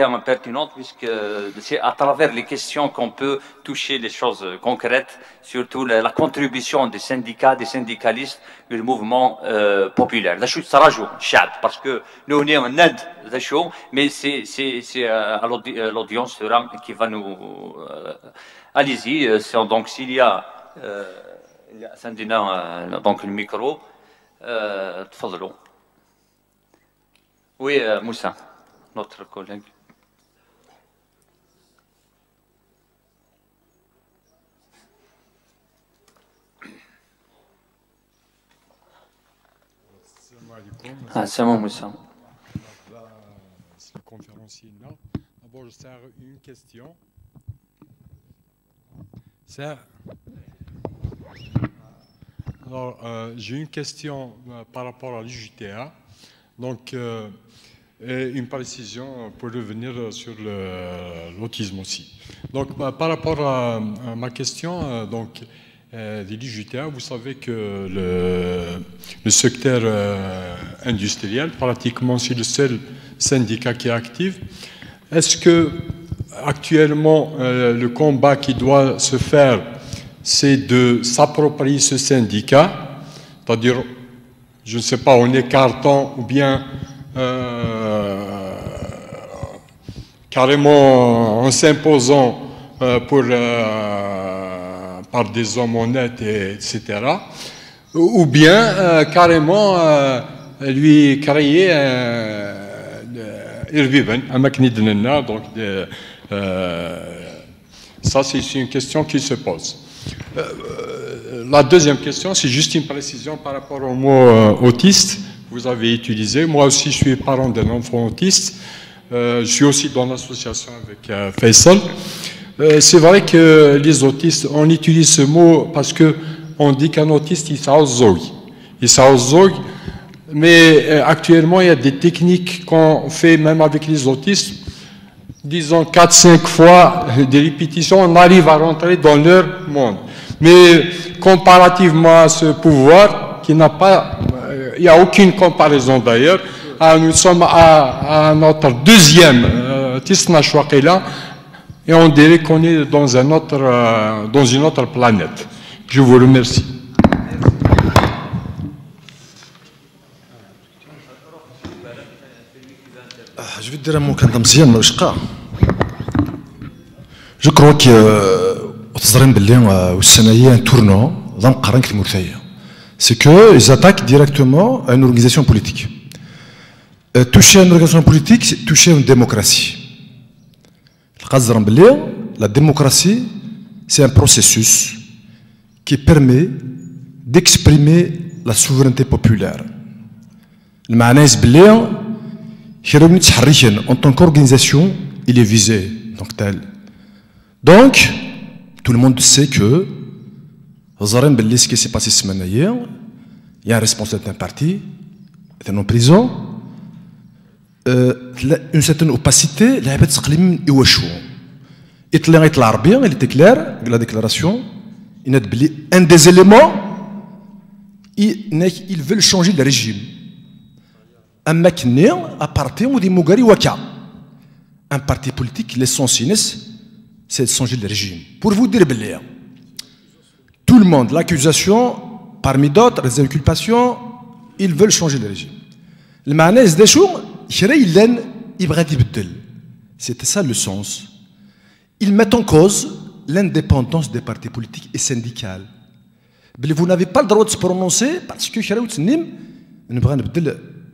remarque pertinente, puisque c'est à travers les questions qu'on peut toucher les choses concrètes, surtout la contribution des syndicats, des syndicalistes, du mouvement populaire. Parce que nous, on est en Inde, mais c'est à l'audience qui va nous... Allez-y, donc s'il y a... donc le micro, تفضلوا. Oui, Moussa, notre collègue. C'est moi, Moussa. C'est le conférencier là. D'abord, je sers une question. Alors, j'ai une question par rapport à l'UJTA. Donc, et une précision pour revenir sur l'autisme aussi. Donc, par rapport à ma question, donc, de l'UJTA, vous savez que le secteur industriel, pratiquement, c'est le seul syndicat qui est actif. Est-ce que actuellement, le combat qui doit se faire, c'est de s'approprier ce syndicat, c'est-à-dire, je ne sais pas, en écartant ou bien carrément en s'imposant par des hommes honnêtes, etc. Ou bien carrément lui créer donc ça c'est une question qui se pose. La deuxième question, c'est juste une précision par rapport au mot autiste. Vous avez utilisé. Moi aussi, je suis parent d'un enfant autiste. Je suis aussi dans l'association avec Faisal. C'est vrai que les autistes, on utilise ce mot parce qu'on dit qu'un autiste, il s'auzog. Mais actuellement, il y a des techniques qu'on fait même avec les autistes. Disons 4-5 fois des répétitions, on arrive à rentrer dans leur monde. Mais comparativement à ce pouvoir, qui n'a pas, il n'y a aucune comparaison d'ailleurs, nous sommes à notre deuxième Tisna Chouakela, et on dirait qu'on est dans une autre planète. Je vous remercie. Je vais te dire un mot quand même, je crois que un tournant dans c'est qu'ils attaquent directement à une organisation politique. Toucher à une organisation politique, c'est toucher à une démocratie. La démocratie, c'est un processus qui permet d'exprimer la souveraineté populaire. Le Ma'anaïs Bléa, en tant qu'organisation, il est visé donc tel. Donc, tout le monde sait que ce qui s'est passé cette semaine hier, il y a un responsable d'un parti, il est en prison, une certaine opacité, il était clair, la déclaration, un des éléments, ils veulent changer le régime. Un parti politique, l'essentiel, c'est de changer le régime. Pour vous dire, tout le monde, l'accusation, parmi d'autres, les inculpations, ils veulent changer le régime. Le manès des choses, c'était ça le sens. Ils mettent en cause l'indépendance des partis politiques et syndicales. Mais vous n'avez pas le droit de se prononcer parce que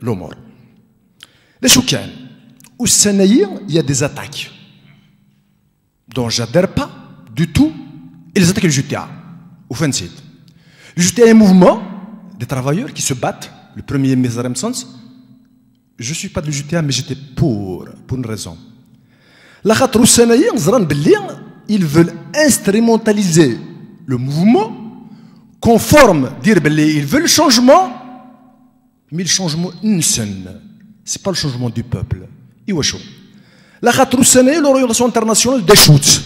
l'omor. Les choucans, au Sénaïr, il y a des attaques dont j'adhère pas du tout, et les attaques du JTA, au fin de site. Le JTA est un mouvement des travailleurs qui se battent, le premier Mizarem Sens. Je ne suis pas de l'UJTA, mais j'étais pour une raison. La Khatrou Sénaïr, ils veulent instrumentaliser le mouvement conforme, dire ils veulent le changement, mais le changement ce n'est pas le changement du peuple. La Khatrou Sénaïr, l'orientation internationale des shoots.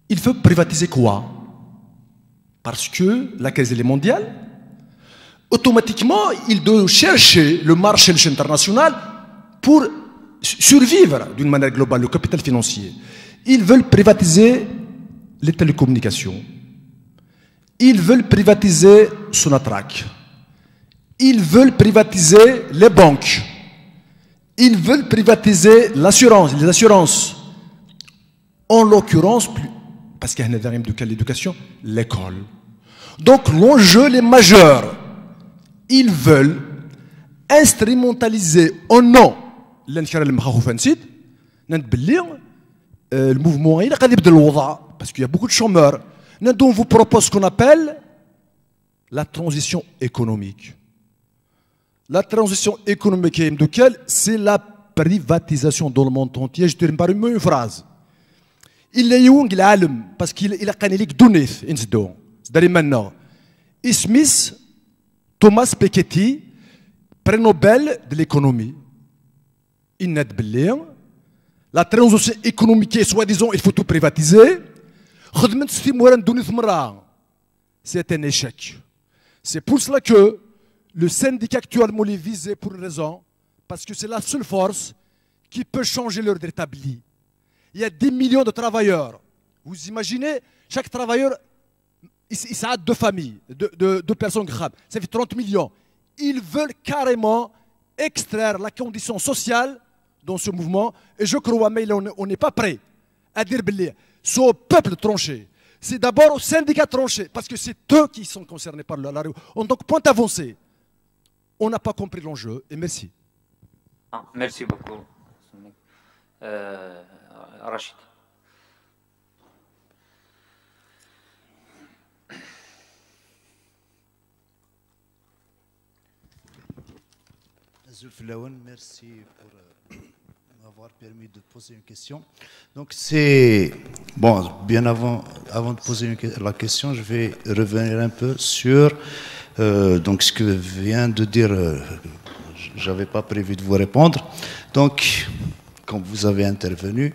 Il veut privatiser quoi? Parce que la crise est mondiale. Automatiquement, il doit chercher le marché international pour survivre d'une manière globale, le capital financier. Ils veulent privatiser les télécommunications. Ils veulent privatiser Sonatrach. Ils veulent privatiser les banques. Ils veulent privatiser l'assurance, les assurances. En l'occurrence, parce qu'il y a un de l'éducation, l'école. Donc l'enjeu est majeur. Ils veulent instrumentaliser au nom de le mouvement, parce qu'il y a beaucoup de chômeurs. On vous propose ce qu'on appelle la transition économique. La transition économique, c'est la privatisation dans le monde entier. Je te dis par une phrase. Il est young, parce qu'il a gagné données, c'est-à-dire maintenant. Smith, Thomas Piketty, prix Nobel de l'économie. Il n'a pas la transition économique, soi-disant, il faut tout privatiser. C'est un échec. C'est pour cela que le syndicat actuellement est visé pour une raison, parce que c'est la seule force qui peut changer l'ordre établi. Il y a 10 millions de travailleurs. Vous imaginez, chaque travailleur, il s'aide deux familles, deux personnes graves. Ça fait 30 millions. Ils veulent carrément extraire la condition sociale dans ce mouvement. Et je crois, mais on n'est pas prêt à dire ce peuple tranché. C'est d'abord au syndicat tranché, parce que c'est eux qui sont concernés par la rue. Donc, point avancé. On n'a pas compris l'enjeu, et merci. Ah, merci beaucoup. Rachid. Merci pour m'avoir permis de poser une question. Donc c'est bon, bien avant de poser la question, je vais revenir un peu sur donc ce que vient de dire. J'avais pas prévu de vous répondre. Donc, quand vous avez intervenu,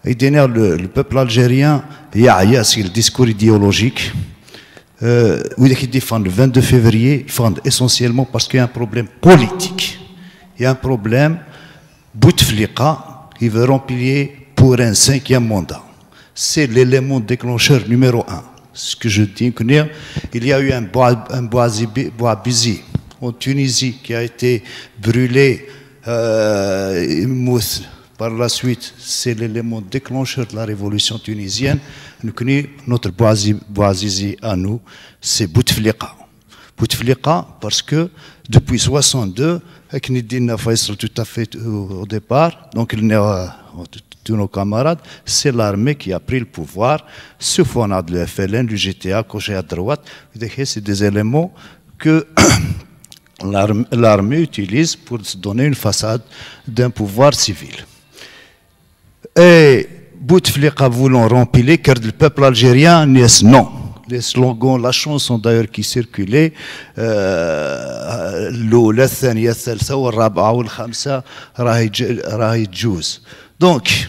le peuple algérien, il y a le discours idéologique. Qui défendent le 22 février, ils défendent essentiellement parce qu'il y a un problème politique. Il y a un problème, Bouteflika, qui veut remplir pour un 5e mandat. C'est l'élément déclencheur numéro 1. Ce que je dis, il y a eu un Bouazizi en Tunisie qui a été brûlé, par la suite, c'est l'élément déclencheur de la révolution tunisienne. Nous connaissons notre Bouazizi à nous, c'est Bouteflika. Bouteflika, parce que depuis 62, avec Nidina Faisal tout à fait au départ, donc tous nos camarades, c'est l'armée qui a pris le pouvoir. Sauf on a de le FLN, du GTA, coché à droite. C'est des éléments que l'armée utilise pour se donner une façade d'un pouvoir civil. Et Bouteflika voulant remplir, car le peuple algérien, non. Les slogans, la chanson d'ailleurs qui circulait, الأولى الثانية الثالثة والرابعة والخامسة راهي تجوز. Donc,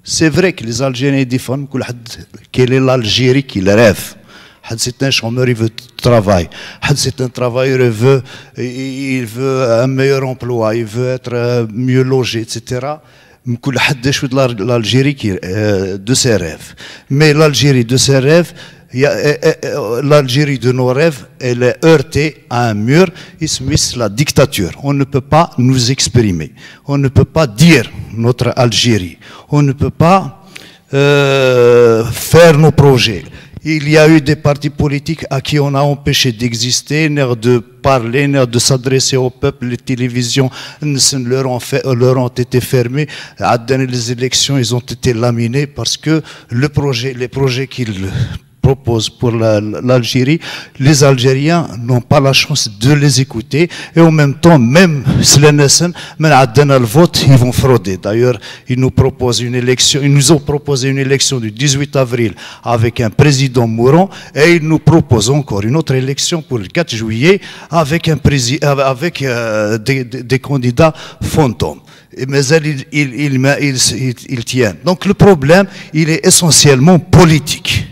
c'est vrai que les Algériens défendent quelle est l'Algérie qu'ils rêvent. C'est un chômeur, il veut travail. C'est un travailleur, il veut un meilleur emploi, il veut être mieux logé, etc. L'Algérie de ses rêves. Mais l'Algérie de ses rêves, l'Algérie de nos rêves, elle est heurtée à un mur, c'est la dictature. On ne peut pas nous exprimer. On ne peut pas dire notre Algérie. On ne peut pas faire nos projets. Il y a eu des partis politiques à qui on a empêché d'exister, de parler, de s'adresser au peuple. Les télévisions leur ont été fermées. Les élections, ils ont été laminées parce que les projets qu'ils proposent pour l'Algérie, les Algériens n'ont pas la chance de les écouter et en même temps, même si le vote, ils vont frauder. D'ailleurs, ils nous ont proposé une élection du 18 avril avec un président mourant et ils nous proposent encore une autre élection pour le 4 juillet avec des candidats fantômes. Mais ils tiennent. Donc le problème, il est essentiellement politique.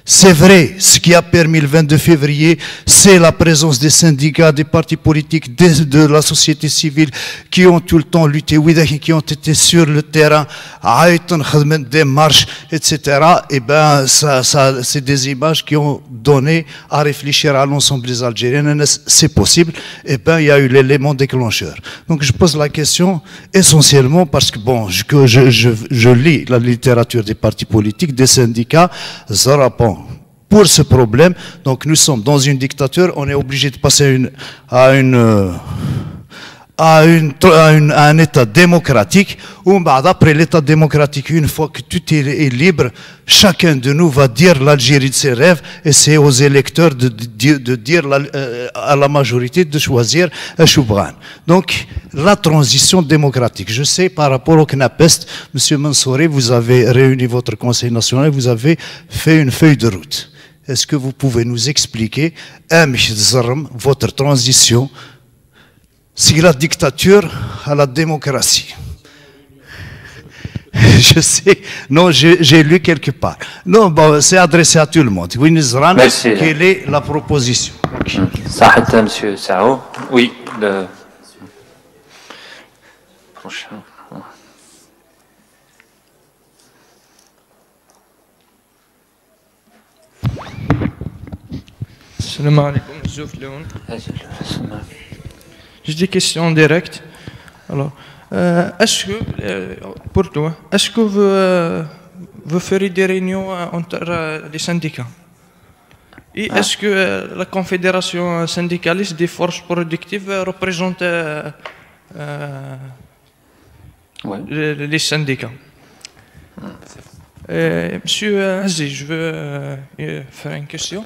C'est vrai, ce qui a permis le 22 février, c'est la présence des syndicats, des partis politiques, de la société civile qui ont tout le temps lutté, qui ont été sur le terrain, des marches, etc. Et ben, c'est des images qui ont donné à réfléchir à l'ensemble des Algériens. C'est possible. Et ben, il y a eu l'élément déclencheur. Donc, je pose la question essentiellement parce que, bon, je lis la littérature des partis politiques, des syndicats, Zarapon. Pour ce problème, donc nous sommes dans une dictature, on est obligé de passer à un État démocratique, où après l'État démocratique, une fois que tout est libre, chacun de nous va dire l'Algérie de ses rêves, et c'est aux électeurs de dire à la majorité de choisir un Choubran. Donc, la transition démocratique. Je sais, par rapport au CNAPEST, M. Mansouri, vous avez réuni votre Conseil national, vous avez fait une feuille de route. Est-ce que vous pouvez nous expliquer, votre transition, c'est la dictature à la démocratie? Je sais, non, j'ai lu quelque part. Non, bon, c'est adressé à tout le monde. Merci. Quelle est la proposition? Sahat, monsieur Sao. Oui, le prochain. Salam alaikum, Zouf Léon. J'ai des questions directes. Alors, est-ce que, pour toi, est-ce que vous ferez des réunions entre les syndicats? Et est-ce que la Confédération syndicaliste des forces productives représente les syndicats? Monsieur Aziz, je veux faire une question.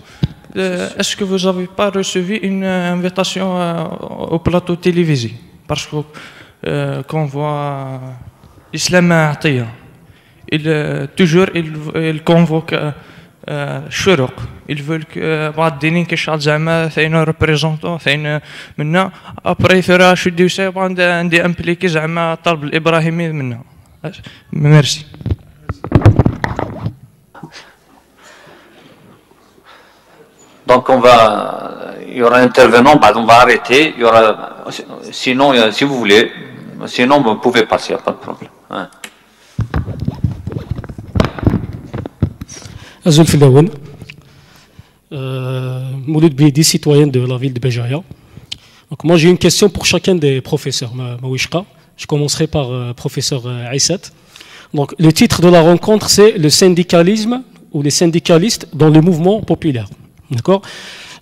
Est-ce que vous n'avez pas reçu une invitation au plateau télévisé? Parce que quand on voit l'islam Atiyah, toujours il convoque Chourouk. Ils veulent que بعدين كشعب زعما ثاين ريبريزونتون ثاين منا après فراش شو ديوسي عندي امبليكي زعما الطلب الابراهيمي منا. Merci. Donc il y aura un intervenant, on va arrêter, il y aura, sinon, si vous voulez, sinon vous pouvez passer, il n'y a pas de problème. Hein. Azul Filaoun, Mouloud Bidi, citoyen de la ville de Béjaïa. Donc moi j'ai une question pour chacun des professeurs, Mawishka. Je commencerai par professeur Aïsat. Donc le titre de la rencontre c'est le syndicalisme ou les syndicalistes dans le mouvement populaire. D'accord.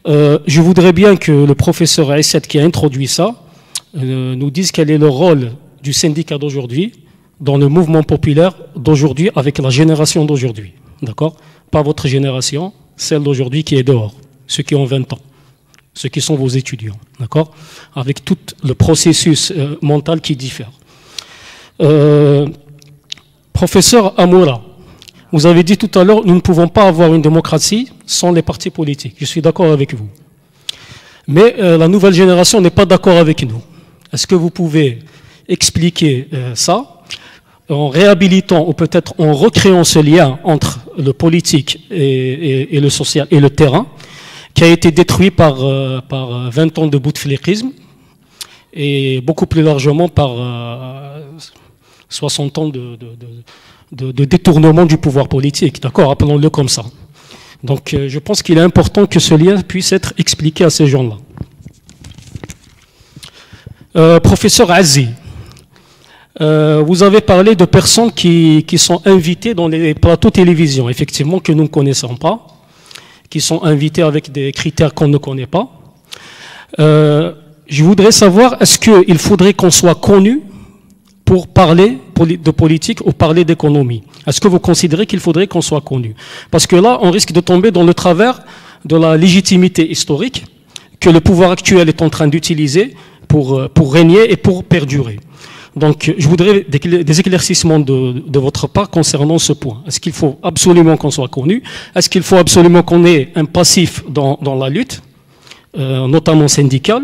Je voudrais bien que le professeur Aïsat qui a introduit ça nous dise quel est le rôle du syndicat d'aujourd'hui dans le mouvement populaire d'aujourd'hui avec la génération d'aujourd'hui. D'accord. Pas votre génération, celle d'aujourd'hui qui est dehors, ceux qui ont 20 ans, ceux qui sont vos étudiants. D'accord. Avec tout le processus mental qui diffère. Professeur Amoura, vous avez dit tout à l'heure, nous ne pouvons pas avoir une démocratie sans les partis politiques. Je suis d'accord avec vous. Mais la nouvelle génération n'est pas d'accord avec nous. Est-ce que vous pouvez expliquer ça en réhabilitant ou peut-être en recréant ce lien entre le politique et le social et le terrain qui a été détruit par 20 ans de bouteflикisme et beaucoup plus largement par 60 ans de détournement du pouvoir politique, d'accord, appelons-le comme ça. Donc je pense qu'il est important que ce lien puisse être expliqué à ces gens-là. Professeur Azi, vous avez parlé de personnes qui sont invitées dans les plateaux télévision, effectivement que nous ne connaissons pas, qui sont invitées avec des critères qu'on ne connaît pas. Je voudrais savoir, est-ce qu'il faudrait qu'on soit connu pour parler de politique ou parler d'économie? Est-ce que vous considérez qu'il faudrait qu'on soit connu? Parce que là, on risque de tomber dans le travers de la légitimité historique que le pouvoir actuel est en train d'utiliser pour régner et pour perdurer. Donc, je voudrais des éclaircissements de votre part concernant ce point. Est-ce qu'il faut absolument qu'on soit connu? Est-ce qu'il faut absolument qu'on ait un passif dans la lutte, notamment syndicale?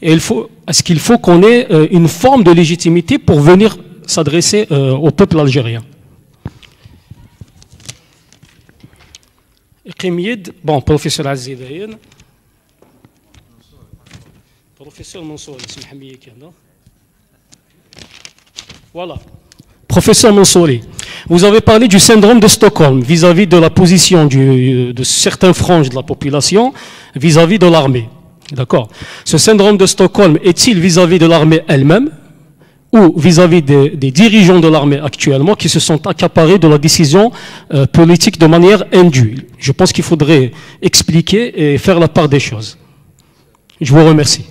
Et est-ce qu'il faut qu'on ait une forme de légitimité pour venir s'adresser au peuple algérien? Qimyid, bon, professeur Azidayen. Professeur Mansouri, voilà. Professeur Mansouri, vous avez parlé du syndrome de Stockholm vis-à-vis de la position de certaines franges de la population vis-à-vis de l'armée. D'accord. Ce syndrome de Stockholm est-il vis-à-vis de l'armée elle-même ou vis-à-vis des dirigeants de l'armée actuellement qui se sont accaparés de la décision politique de manière indue? Je pense qu'il faudrait expliquer et faire la part des choses. Je vous remercie.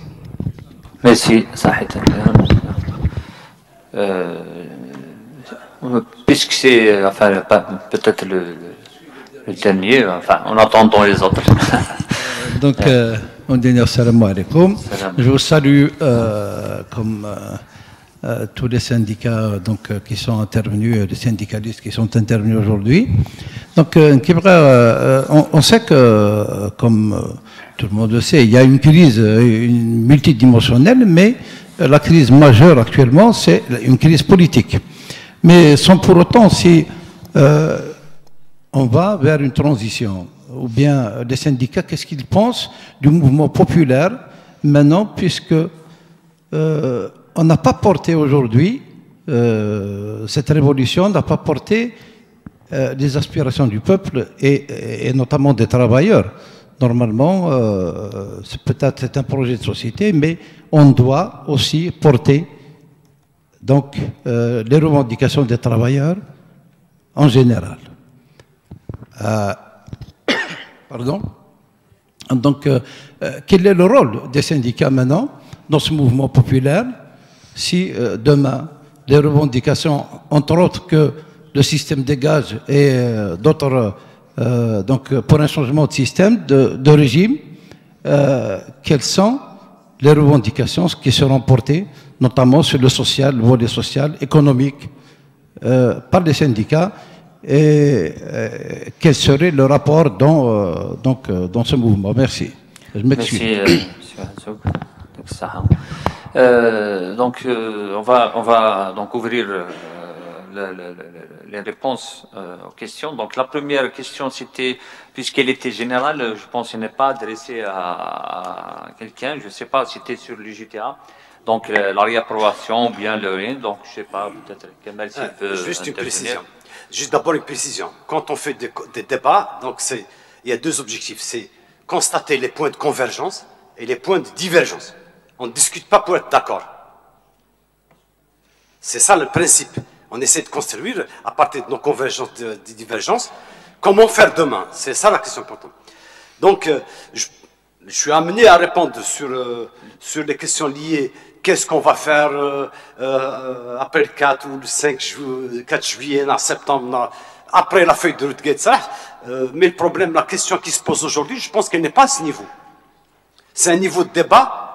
Merci, Sahid. Puisque c'est enfin, peut-être le dernier, enfin, en attendant les autres. Donc, on dit salam alaikum. Je vous salue comme tous les syndicats qui sont intervenus, les syndicalistes qui sont intervenus aujourd'hui. Donc, on sait que, comme tout le monde le sait, il y a une crise multidimensionnelle, mais la crise majeure actuellement, c'est une crise politique. Mais sans pour autant, si on va vers une transition, ou bien les syndicats, qu'est-ce qu'ils pensent du mouvement populaire maintenant, puisque on n'a pas porté aujourd'hui, cette révolution n'a pas porté les aspirations du peuple et notamment des travailleurs. Normalement, c'est peut-être un projet de société, mais on doit aussi porter donc les revendications des travailleurs en général. Pardon. Donc, quel est le rôle des syndicats maintenant dans ce mouvement populaire si demain les revendications, entre autres que le système des gages et d'autres, donc pour un changement de système, de régime, quelles sont les revendications qui seront portées, notamment sur le social, le volet social, économique, par les syndicats, et quel serait le rapport dans ce mouvement? Merci. Je m'excuse. Merci, donc, on va donc ouvrir les réponses aux questions. Donc, la première question, c'était, puisqu'elle était générale, je pense qu'elle n'est pas adressée à quelqu'un. Je ne sais pas si c'était sur le GTA. Donc, la réapprobation ou bien le rien. Donc, je ne sais pas, peut-être Kemal s'il peut juste une intervenir. précision. Juste d'abord une précision. Quand on fait des débats, donc il y a deux objectifs. C'est constater les points de convergence et les points de divergence. On ne discute pas pour être d'accord. C'est ça le principe. On essaie de construire, à partir de nos convergences, de divergences, comment faire demain. C'est ça la question importante. Donc, je suis amené à répondre sur les questions liées. Qu'est-ce qu'on va faire après le 4 ou le 4 juillet, en septembre, après la feuille de route Guetza. Mais le problème, la question qui se pose aujourd'hui, je pense qu'elle n'est pas à ce niveau. C'est un niveau de débat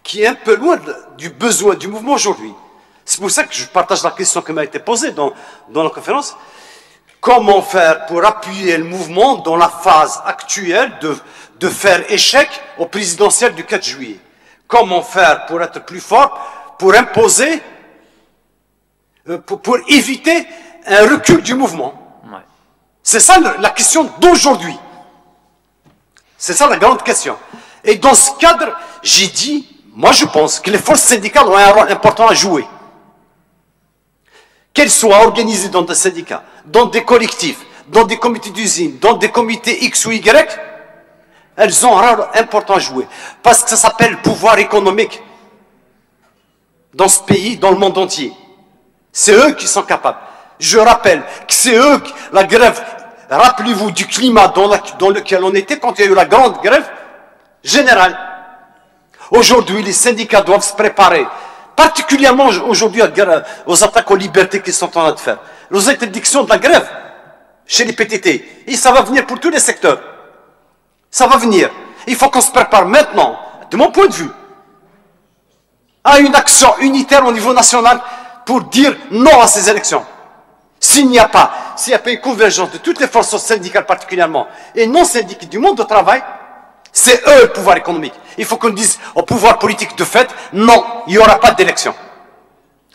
qui est un peu loin du besoin du mouvement aujourd'hui. C'est pour ça que je partage la question qui m'a été posée dans la conférence. Comment faire pour appuyer le mouvement dans la phase actuelle de faire échec au présidentiel du 4 juillet? Comment faire pour être plus fort, pour imposer, pour éviter un recul du mouvement? Ouais. C'est ça la question d'aujourd'hui. C'est ça la grande question. Et dans ce cadre, j'ai dit, moi je pense que les forces syndicales ont un rôle important à jouer. Qu'elles soient organisées dans des syndicats, dans des collectifs, dans des comités d'usine, dans des comités X ou Y, elles ont un rôle important à jouer. Parce que ça s'appelle pouvoir économique. Dans ce pays, dans le monde entier. C'est eux qui sont capables. Je rappelle que c'est eux, la grève, rappelez-vous du climat dans lequel on était quand il y a eu la grande grève générale. Aujourd'hui, les syndicats doivent se préparer, particulièrement aujourd'hui aux attaques aux libertés qu'ils sont en train de faire. Aux interdictions de la grève chez les PTT. Et ça va venir pour tous les secteurs. Ça va venir. Il faut qu'on se prépare maintenant, de mon point de vue, à une action unitaire au niveau national pour dire non à ces élections. S'il n'y a pas une convergence de toutes les forces syndicales particulièrement, et non syndiquées du monde du travail, c'est eux le pouvoir économique. Il faut qu'on dise au pouvoir politique de fait, non, il n'y aura pas d'élection.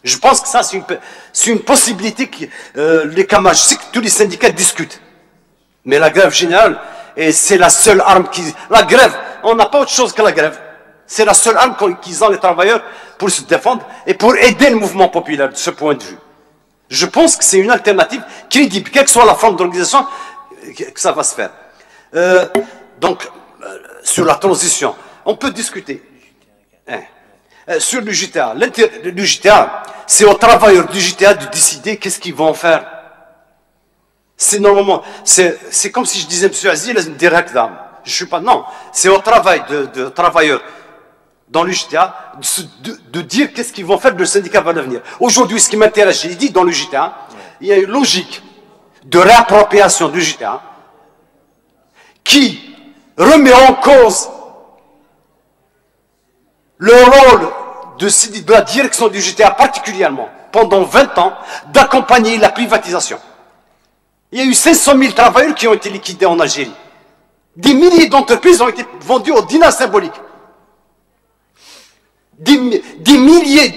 Je pense que ça, c'est une possibilité que les camarades, je sais que tous les syndicats discutent. Mais la grève générale, Et c'est la seule arme qui... La grève, on n'a pas autre chose que la grève. C'est la seule arme qu'ils ont les travailleurs pour se défendre et pour aider le mouvement populaire de ce point de vue. Je pense que c'est une alternative crédible, quelle que soit la forme d'organisation, que ça va se faire. Sur la transition, on peut discuter. Sur le JTA, le JTA, c'est aux travailleurs du JTA de décider qu'est-ce qu'ils vont faire. C'est normalement, c'est comme si je disais, M. Aziz, direct d'âme. Je suis pas, non. C'est au travail de travailleurs dans le JTA de dire qu'est-ce qu'ils vont faire de le syndicat va l'avenir. Aujourd'hui, ce qui m'intéresse, j'ai dit dans le JTA, il y a une logique de réappropriation du JTA qui remet en cause le rôle de la direction du JTA particulièrement, pendant 20 ans, d'accompagner la privatisation. Il y a eu 500 000 travailleurs qui ont été liquidés en Algérie. Des milliers d'entreprises ont été vendues au dinar symbolique. Des milliers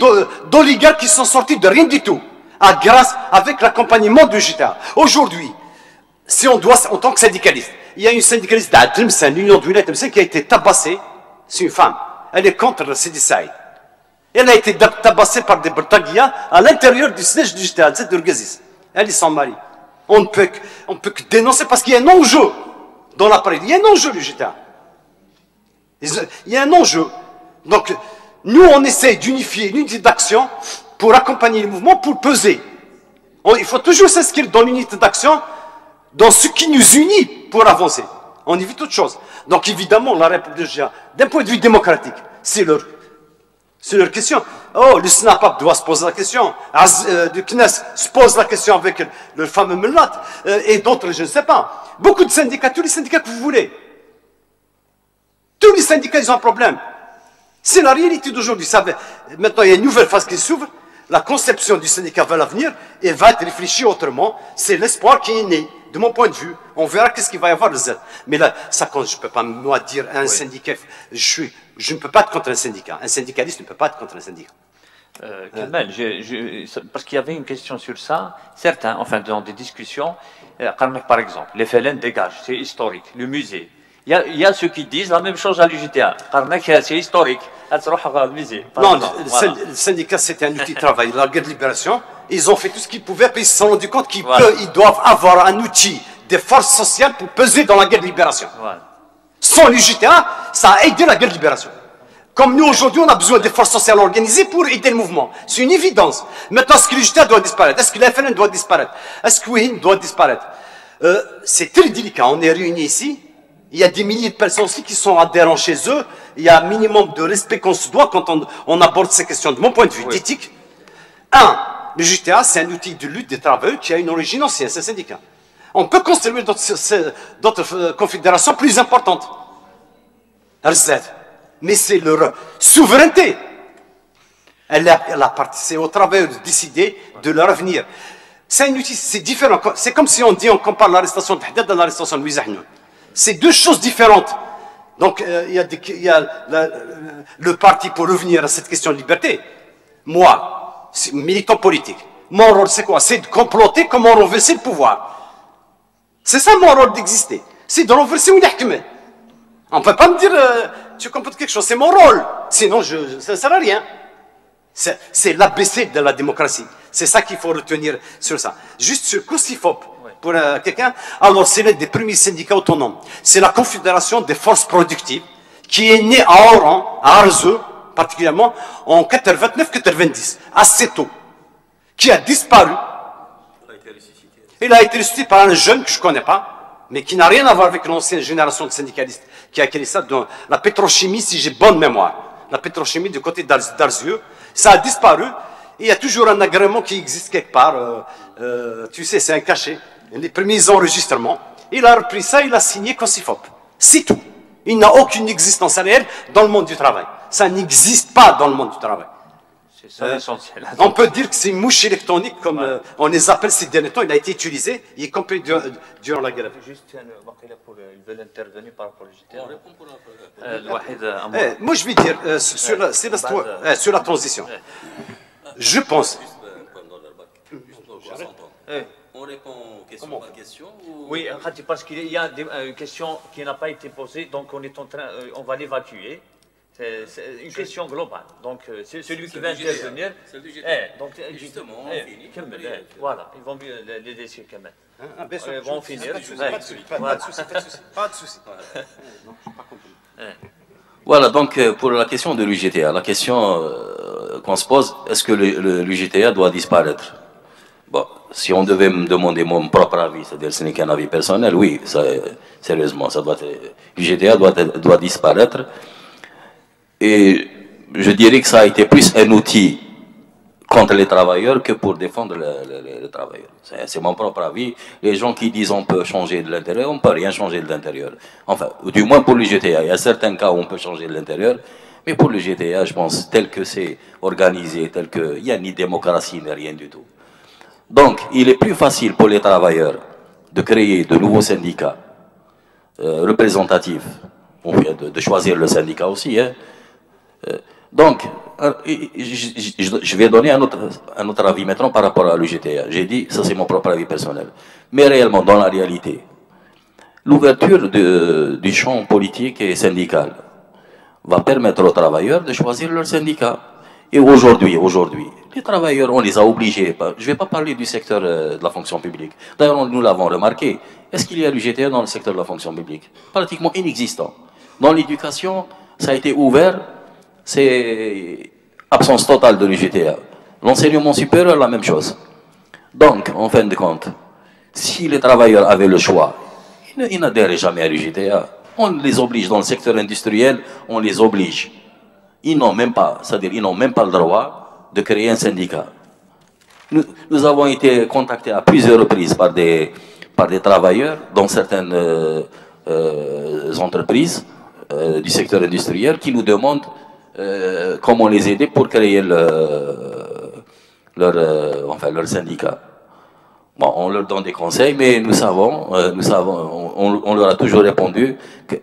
d'oligarques qui sont sortis de rien du tout, avec l'accompagnement du JTA. Aujourd'hui, si on doit, en tant que syndicaliste, il y a une syndicaliste d'Atlemsen, l'Union de Wilayat Tlemcen, qui a été tabassée, c'est une femme, elle est contre le Sidi Saïd. Elle a été tabassée par des Bertagia à l'intérieur du siège du JTA, c'est d'Urgazis. Elle est sans mari. On ne peut que dénoncer parce qu'il y a un enjeu dans l'appareil. Il y a un enjeu du JTA. Il y a un enjeu. Donc, nous, on essaie d'unifier une unité d'action pour accompagner le mouvement, pour peser. Il faut toujours s'inscrire dans l'unité d'action, dans ce qui nous unit pour avancer. On évite toute chose. Donc, évidemment, la République du JTA, d'un point de vue démocratique, c'est leur question. Oh, le SNAPAP doit se poser la question. Le CNES se pose la question avec le fameux Melnat. Et d'autres, je ne sais pas. Beaucoup de syndicats, tous les syndicats que vous voulez. Tous les syndicats, ils ont un problème. C'est la réalité d'aujourd'hui. Maintenant, il y a une nouvelle phase qui s'ouvre. La conception du syndicat va l'avenir et va être réfléchie autrement. C'est l'espoir qui est né. De mon point de vue, on verra qu'est-ce qu'il va y avoir de Z. Mais là, ça compte. Je ne peux pas, moi, dire un syndicat. Je ne peux pas être contre un syndicat. Un syndicaliste ne peut pas être contre un syndicat. Kamel, parce qu'il y avait une question sur ça. Certains, enfin, dans des discussions, par exemple, les FLN dégagent, c'est historique. Le musée. Il y a ceux qui disent la même chose à l'UJTA. C'est historique. Non, le syndicat, c'était un outil de travail. La guerre de libération, ils ont fait tout ce qu'ils pouvaient, puis ils se sont rendus compte qu'ils doivent avoir un outil de force sociale pour peser dans la guerre de libération. Voilà. Sans l'UJTA, ça a aidé la guerre de libération. Comme nous, aujourd'hui, on a besoin de forces sociales organisées pour aider le mouvement. C'est une évidence. Maintenant, est-ce que l'UJTA doit disparaître? Est-ce que la FLN doit disparaître? Est-ce que WIHIN doit disparaître? C'est très délicat. On est réunis ici. Il y a des milliers de personnes aussi qui sont adhérents chez eux. Il y a un minimum de respect qu'on se doit quand on aborde ces questions. De mon point de vue d'éthique, le JTA, c'est un outil de lutte des travailleurs qui a une origine ancienne, c'est un syndicat. On peut construire d'autres confédérations plus importantes. RZ. Mais c'est leur souveraineté. C'est aux travailleurs de décider de leur avenir. C'est un outil, c'est différent. C'est comme si on compare l'arrestation de Haddad à l'arrestation de Louis Ahnoun. C'est deux choses différentes. Donc, il y a le parti pour revenir à cette question de liberté. Moi, militant politique, mon rôle c'est quoi? C'est de comploter comment renverser le pouvoir. C'est ça mon rôle d'exister. C'est de renverser ou d'ahkemer. On ne peut pas me dire, tu complotes quelque chose, c'est mon rôle. Sinon, ça ne sert à rien. C'est l'ABC de la démocratie. C'est ça qu'il faut retenir sur ça. Juste sur Cosifop. Pour quelqu'un, alors c'est l'un des premiers syndicats autonomes. C'est la Confédération des forces productives qui est née à Oran, à Arzeu, particulièrement, en 89-90, assez tôt, qui a disparu. Il a été ressuscité par un jeune que je ne connais pas, mais qui n'a rien à voir avec l'ancienne génération de syndicalistes, qui a créé ça dans la pétrochimie, si j'ai bonne mémoire. La pétrochimie du côté d'Arzeu, ça a disparu. Et il y a toujours un agrément qui existe quelque part. Tu sais, c'est un cachet. Les premiers enregistrements, il a repris ça, il a signé Cosifop. C'est tout. Il n'a aucune existence réelle dans le monde du travail. Ça n'existe pas dans le monde du travail. C'est ça l'essentiel. On peut dire que c'est une mouche électronique, comme on les appelle ces derniers temps. Il a été utilisé, il est compris durant la guerre. Juste, ils veulent intervenir par rapport au JTA. Moi, je vais dire, sur la transition, je pense... On répond question par question ou... Oui, parce qu'il y a une question qui n'a pas été posée, donc on va l'évacuer. C'est une question globale. Donc, c'est celui qui va intervenir. Donc, justement, on finit. Voilà, ils vont les laisser quand même. Ils vont finir. Pas de souci. Voilà, donc pour la question de l'UGTA, la question qu'on se pose, est-ce que l'UGTA doit disparaître? Bon, si on devait me demander mon propre avis, c'est-à-dire ce n'est qu'un avis personnel, oui, sérieusement, l'UGTA doit disparaître. Et je dirais que ça a été plus un outil contre les travailleurs que pour défendre les travailleurs. C'est mon propre avis. Les gens qui disent on peut changer de l'intérieur, on ne peut rien changer de l'intérieur. Enfin, du moins pour le GTA. Il y a certains cas où on peut changer de l'intérieur, mais pour le GTA, je pense, tel que c'est organisé, tel que il n'y a ni démocratie, ni rien du tout. Donc, il est plus facile pour les travailleurs de créer de nouveaux syndicats représentatifs, de choisir le syndicat aussi, hein. Donc, je vais donner un autre avis maintenant par rapport à l'UGTA. J'ai dit, ça c'est mon propre avis personnel. Mais réellement, dans la réalité, l'ouverture du champ politique et syndical va permettre aux travailleurs de choisir leur syndicat. Et aujourd'hui, les travailleurs, on les a obligés. Je ne vais pas parler du secteur de la fonction publique. D'ailleurs, nous l'avons remarqué. Est-ce qu'il y a l'UGTA dans le secteur de la fonction publique? Pratiquement inexistant. Dans l'éducation, ça a été ouvert. C'est absence totale de l'UGTA. L'enseignement supérieur, la même chose. Donc, en fin de compte, si les travailleurs avaient le choix, ils n'adhèrent jamais à l'UGTA. On les oblige dans le secteur industriel, on les oblige. Ils n'ont même pas, c'est-à-dire ils n'ont même pas le droit de créer un syndicat. Nous avons été contactés à plusieurs reprises par des travailleurs dans certaines entreprises du secteur industriel qui nous demandent comment les aider pour créer leur syndicat. Bon, on leur donne des conseils, mais nous savons, on leur a toujours répondu que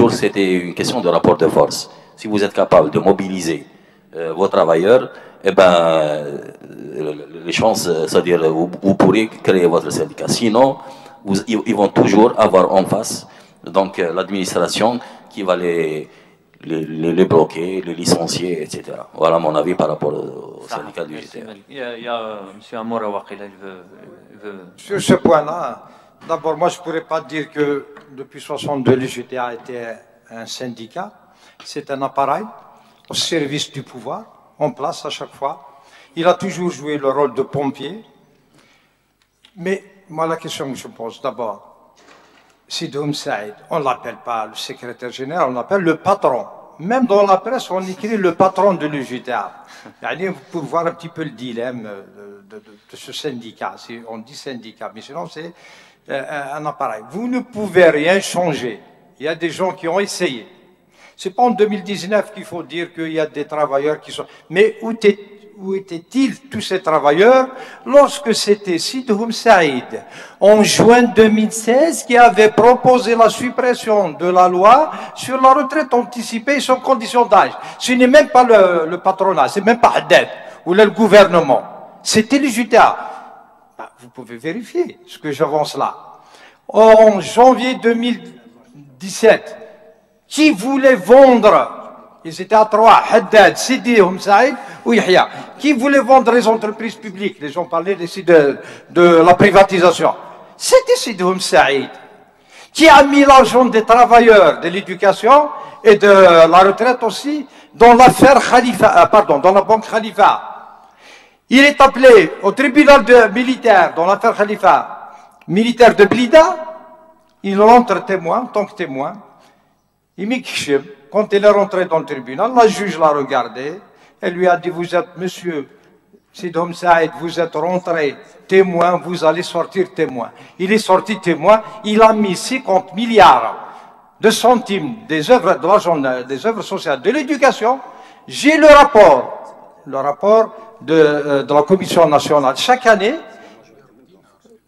c'était une question de rapport de force. Si vous êtes capable de mobiliser vos travailleurs, eh ben, les chances, c'est-à-dire vous pourrez créer votre syndicat. Sinon, ils vont toujours avoir en face donc l'administration qui va les bloquer, les licencier, etc. Voilà mon avis par rapport au syndicat du GTA. Il y a M. Amoura Waqila, il veut... Sur ce point-là, d'abord, moi je ne pourrais pas dire que depuis 1962, le GTA était un syndicat. C'est un appareil au service du pouvoir, en place à chaque fois. Il a toujours joué le rôle de pompier. Mais moi, la question que je pose d'abord, Sidoum Saïd, on ne l'appelle pas le secrétaire général, on l'appelle le patron. Même dans la presse, on écrit le patron de l'UGTA. Pour voir un petit peu le dilemme de ce syndicat. On dit syndicat, mais sinon c'est un appareil. Vous ne pouvez rien changer. Il y a des gens qui ont essayé. Ce n'est pas en 2019 qu'il faut dire qu'il y a des travailleurs qui sont... Mais où étaient-ils tous ces travailleurs lorsque c'était Sidoum Saïd, en juin 2016, qui avait proposé la suppression de la loi sur la retraite anticipée sans condition d'âge. Ce n'est même pas le patronat, c'est même pas Haddad ou le gouvernement. C'était les UTA. Ben, vous pouvez vérifier ce que j'avance là. En janvier 2017, qui voulait vendre, ils étaient à trois, Haddad, Sidi, Saïd ou Yahya, qui voulait vendre les entreprises publiques. Les gens parlaient ici de la privatisation. C'était Sidi Saïd, qui a mis l'argent des travailleurs de l'éducation et de la retraite aussi dans l'affaire Khalifa, dans la banque Khalifa. Il est appelé au tribunal militaire dans l'affaire Khalifa, militaire de Blida. Il rentre témoin, en tant que témoin. Quand il est rentré dans le tribunal, la juge l'a regardé. Elle lui a dit, vous êtes, monsieur Sidoum Saïd, vous êtes rentré témoin, vous allez sortir témoin. Il est sorti témoin, il a mis 50 milliards de centimes des œuvres, de l'argent des œuvres sociales de l'éducation. J'ai le rapport de la Commission nationale chaque année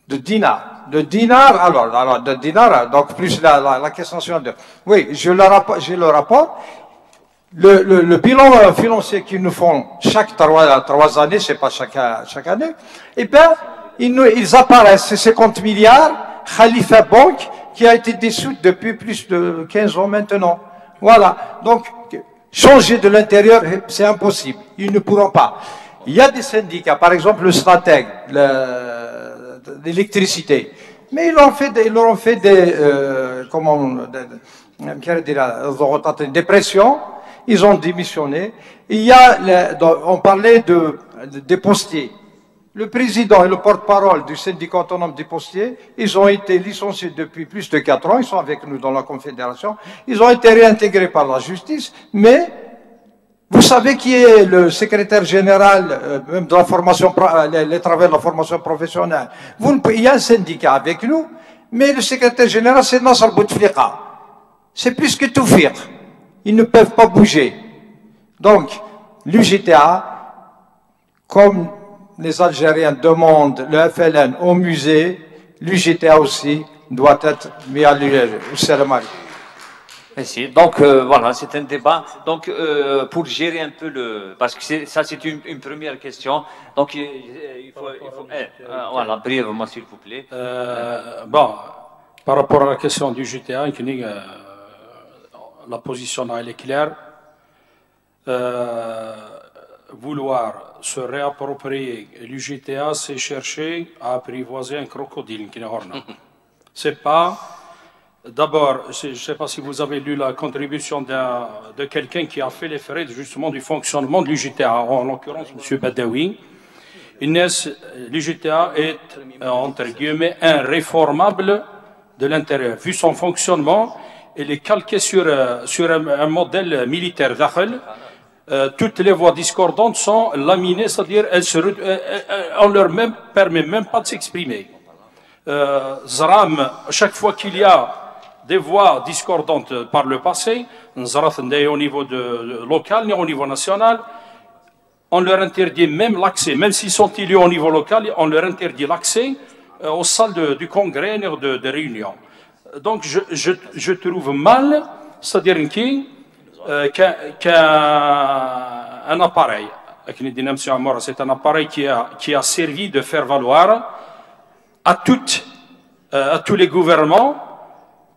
de dinars. De dinars, donc plus la caisse nationale. Oui, j'ai le rapport. Le bilan financier qu'ils nous font chaque 3 années, c'est pas chaque année, eh bien, ils apparaissent, c'est 50 milliards, Khalifa Bank, qui a été dissoute depuis plus de 15 ans maintenant. Voilà. Donc, changer de l'intérieur, c'est impossible. Ils ne pourront pas. Il y a des syndicats, par exemple le Strateg, l'électricité. Mais ils leur ont fait des pressions. Ils ont démissionné. Il y a, on parlait des postiers. Le président et le porte-parole du syndicat autonome des postiers, ils ont été licenciés depuis plus de 4 ans. Ils sont avec nous dans la Confédération. Ils ont été réintégrés par la justice, mais vous savez qui est le secrétaire général, même de la formation, les travailleurs de la formation professionnelle. Il y a un syndicat avec nous, mais le secrétaire général, c'est Nasser Bouteflika. C'est plus que tout faire. Ils ne peuvent pas bouger. Donc, l'UJTA, comme les Algériens demandent le FLN au musée, l'UJTA aussi doit être mis à l'UJTA. Merci. Donc voilà, c'est un débat. Donc pour gérer un peu parce que ça c'est une première question. Donc il faut voilà brièvement s'il vous plaît. Bon, par rapport à la question du GTA, la position elle est claire. Vouloir se réapproprier l'UJTA, c'est chercher à apprivoiser un crocodile qui n'est pas. C'est pas. D'abord, je ne sais pas si vous avez lu la contribution de quelqu'un qui a fait les frais justement du fonctionnement de l'UJTA, en l'occurrence M. Badawi. L'UJTA est, entre guillemets, un réformable de l'intérieur. Vu son fonctionnement, il est calqué sur un modèle militaire. Toutes les voix discordantes sont laminées, c'est-à-dire on leur permet même pas de s'exprimer. Zram, chaque fois qu'il y a des voix discordantes par le passé, ni au niveau local ni au niveau national, on leur interdit même l'accès, même s'ils sont élus au niveau local, on leur interdit l'accès aux salles du congrès de réunion. Donc je trouve mal, c'est-à-dire qu'un appareil, c'est un appareil qui a servi de faire valoir à tous les gouvernements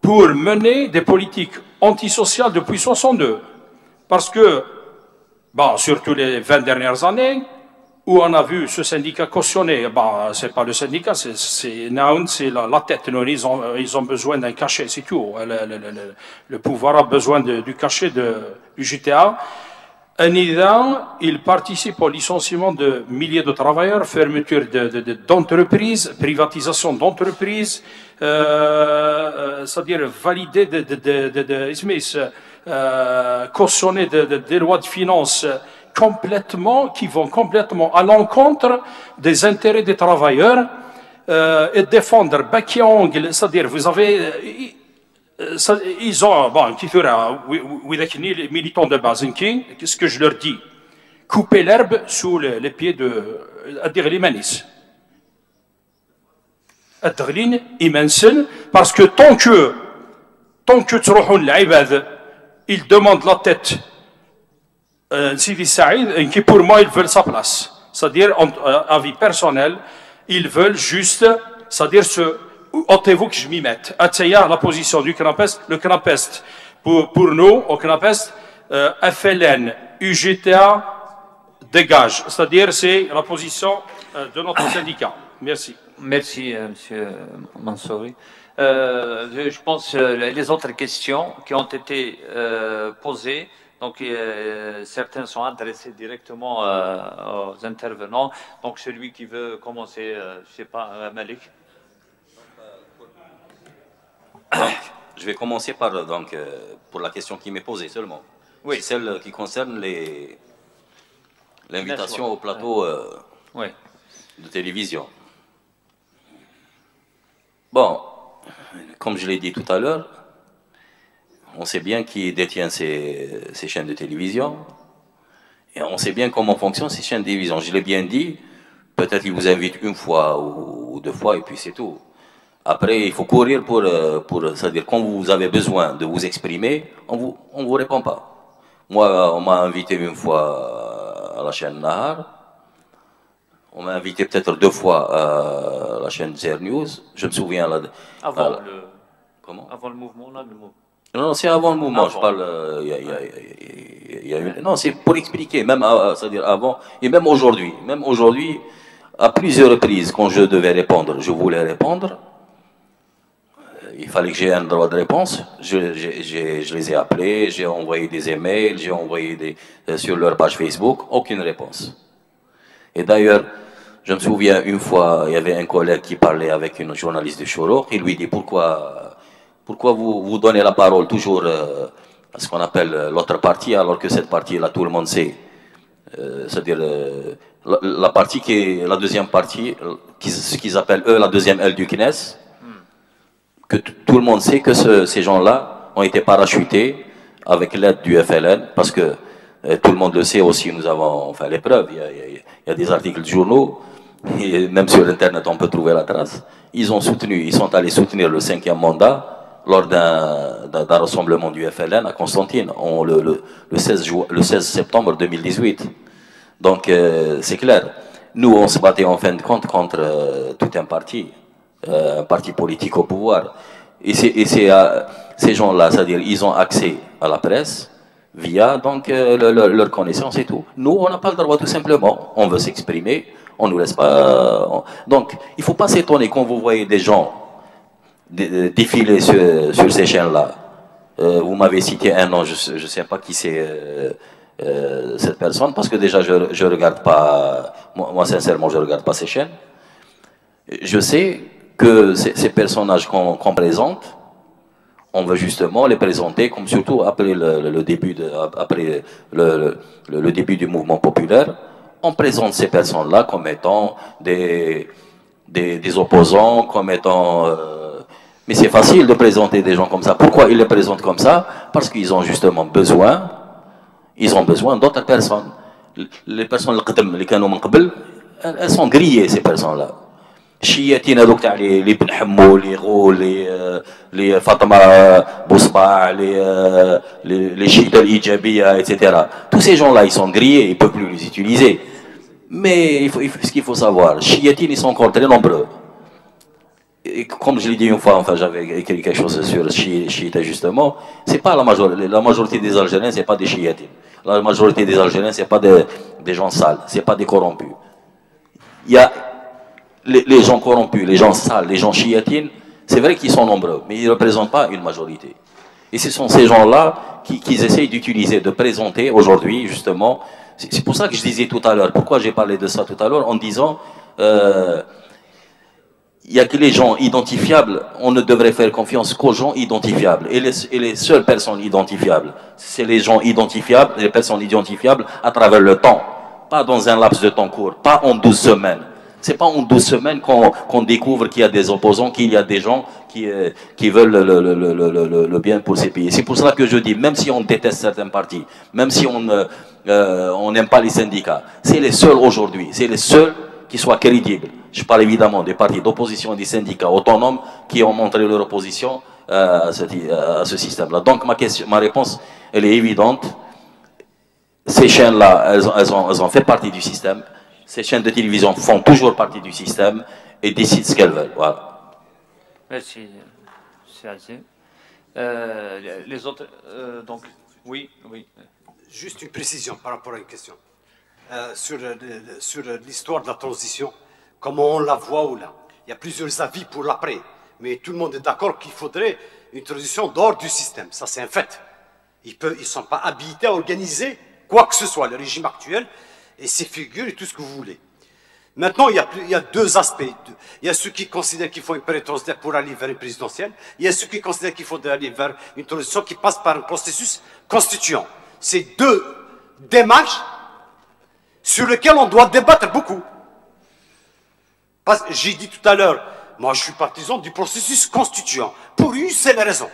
pour mener des politiques antisociales depuis 62. Parce que, surtout les 20 dernières années, où on a vu ce syndicat cautionner, c'est pas le syndicat, c'est la tête. Ils ont besoin d'un cachet, c'est tout. Le pouvoir a besoin du cachet du GTA. Il participe au licenciement de milliers de travailleurs, fermeture d'entreprises, privatisation d'entreprises, c'est-à-dire valider cautionner des lois de finances qui vont complètement à l'encontre des intérêts des travailleurs et défendre bec et ongle, c'est-à-dire vous avez ils ont, qui fera, les militants de base, qu'est-ce que je leur dis? Couper l'herbe sous les pieds de les manis. Parce que tant que ils demandent la tête, Sidi Saïd, qui pour moi, ils veulent sa place. C'est-à-dire, à vie personnelle, ils veulent juste, c'est-à-dire ôtez-vous que je m'y mette. La position du CNAPEST, le CNAPEST, pour nous, au CNAPEST, FLN, UJTA, dégage. C'est-à-dire, c'est la position de notre syndicat. Merci. Merci, M. Mansouri. Je pense les autres questions qui ont été posées, donc certaines sont adressées directement aux intervenants. Donc celui qui veut commencer, je ne sais pas, Malik. Je vais commencer par pour la question qui m'est posée seulement. Oui. C'est celle qui concerne l'invitation au plateau de télévision. Bon, comme je l'ai dit tout à l'heure, on sait bien qui détient ces chaînes de télévision et on sait bien comment fonctionnent ces chaînes de télévision. Je l'ai bien dit, peut-être qu'ils vous invitent une fois ou 2 fois et puis c'est tout. Après, il faut courir pour c'est-à-dire quand vous avez besoin de vous exprimer, on vous répond pas. Moi, on m'a invité une fois à la chaîne Nahar. On m'a invité peut-être 2 fois à la chaîne Zer News. Je me souviens là. Avant le. Comment? Avant le mouvement, là, le mouvement. Non, c'est avant le mouvement. Je parle. Non, c'est pour expliquer. Même, c'est-à-dire avant et même aujourd'hui. Même aujourd'hui, à plusieurs reprises, quand je devais répondre, je voulais répondre. Il fallait que j'ai un droit de réponse. Je les ai appelés, j'ai envoyé des emails, j'ai envoyé sur leur page Facebook, aucune réponse. Et d'ailleurs, je me souviens une fois, il y avait un collègue qui parlait avec une journaliste de Chorour, il lui dit pourquoi vous donnez la parole toujours à ce qu'on appelle l'autre partie, alors que cette partie-là, tout le monde sait. C'est-à-dire la partie qui est la deuxième partie, ce qu'ils appellent eux la deuxième aile du CNES, que tout le monde sait que ces gens-là ont été parachutés avec l'aide du FLN, parce que tout le monde le sait aussi, nous avons fait les preuves, il y a des articles de journaux, et même sur Internet on peut trouver la trace. Ils sont allés soutenir le 5e mandat lors d'un rassemblement du FLN à Constantine, le 16 septembre 2018. Donc c'est clair, nous on se battait en fin de compte contre tout un parti politique au pouvoir. Et ces gens-là, c'est-à-dire ils ont accès à la presse via donc leur connaissance et tout. Nous, on n'a pas le droit tout simplement. On veut s'exprimer, on ne nous laisse pas. Donc, il ne faut pas s'étonner quand vous voyez des gens défiler sur ces chaînes-là. Vous m'avez cité un nom, je ne sais pas qui c'est cette personne, parce que déjà je ne regarde pas, moi sincèrement je ne regarde pas ces chaînes. Je sais que ces personnages qu'on présente, on veut justement les présenter comme surtout après le début du mouvement populaire, on présente ces personnes-là comme étant des opposants, comme étant... mais c'est facile de présenter des gens comme ça. Pourquoi ils les présentent comme ça? Parce qu'ils ont justement besoin, d'autres personnes. Les personnes elles sont grillées, ces personnes-là. الشياتين هذوك تاع لي بن حمو لي غول لي فاطمه بوصباع لي شيده الايجابيه etc. Tous ces gens là ils sont grillés, ils peuvent plus les utiliser. Mais ce qu'il faut savoir, les chiatines ils sont encore très nombreux. Et comme je l'ai dit une fois, enfin j'avais écrit quelque chose sur le chiite justement, c'est pas la majorité des Algériens, c'est pas des chiatines. La majorité des Algériens c'est pas des gens sales, c'est pas des corrompus. Il y a les gens corrompus, les gens sales, les gens chiatines, c'est vrai qu'ils sont nombreux, mais ils ne représentent pas une majorité. Et ce sont ces gens-là qu'ils essayent d'utiliser, de présenter aujourd'hui, justement. C'est pour ça que je disais tout à l'heure, pourquoi j'ai parlé de ça tout à l'heure, en disant, il n'y a que les gens identifiables, on ne devrait faire confiance qu'aux gens identifiables. Et les seules personnes identifiables, c'est les gens identifiables, les personnes identifiables à travers le temps, pas dans un laps de temps court, pas en 12 semaines. C'est pas en 12 semaines qu'on découvre qu'il y a des opposants, qu'il y a des gens qui veulent le bien pour ces pays. C'est pour cela que je dis, même si on déteste certains partis, même si on n'aime pas les syndicats, c'est les seuls aujourd'hui, c'est les seuls qui soient crédibles. Je parle évidemment des partis d'opposition et des syndicats autonomes qui ont montré leur opposition à ce système-là. Donc ma réponse, elle est évidente. Ces chaînes-là, elles ont fait partie du système. Ces chaînes de télévision font toujours partie du système et décident ce qu'elles veulent. Voilà. Merci, c'est les autres, donc, oui. Juste une précision par rapport à une question. Sur l'histoire de la transition, comment on la voit ou là. Il y a plusieurs avis pour l'après, mais tout le monde est d'accord qu'il faudrait une transition dehors du système. Ça, c'est un fait. Ils ne sont pas habilités à organiser quoi que ce soit, le régime actuel, et ses figures et tout ce que vous voulez. Maintenant, il y a deux aspects. Il y a ceux qui considèrent qu'il faut une période transitoire pour aller vers une présidentielle. Il y a ceux qui considèrent qu'il faut aller vers une transition qui passe par un processus constituant. C'est deux démarches sur lesquelles on doit débattre beaucoup. J'ai dit tout à l'heure, moi je suis partisan du processus constituant. Pour une seule raison.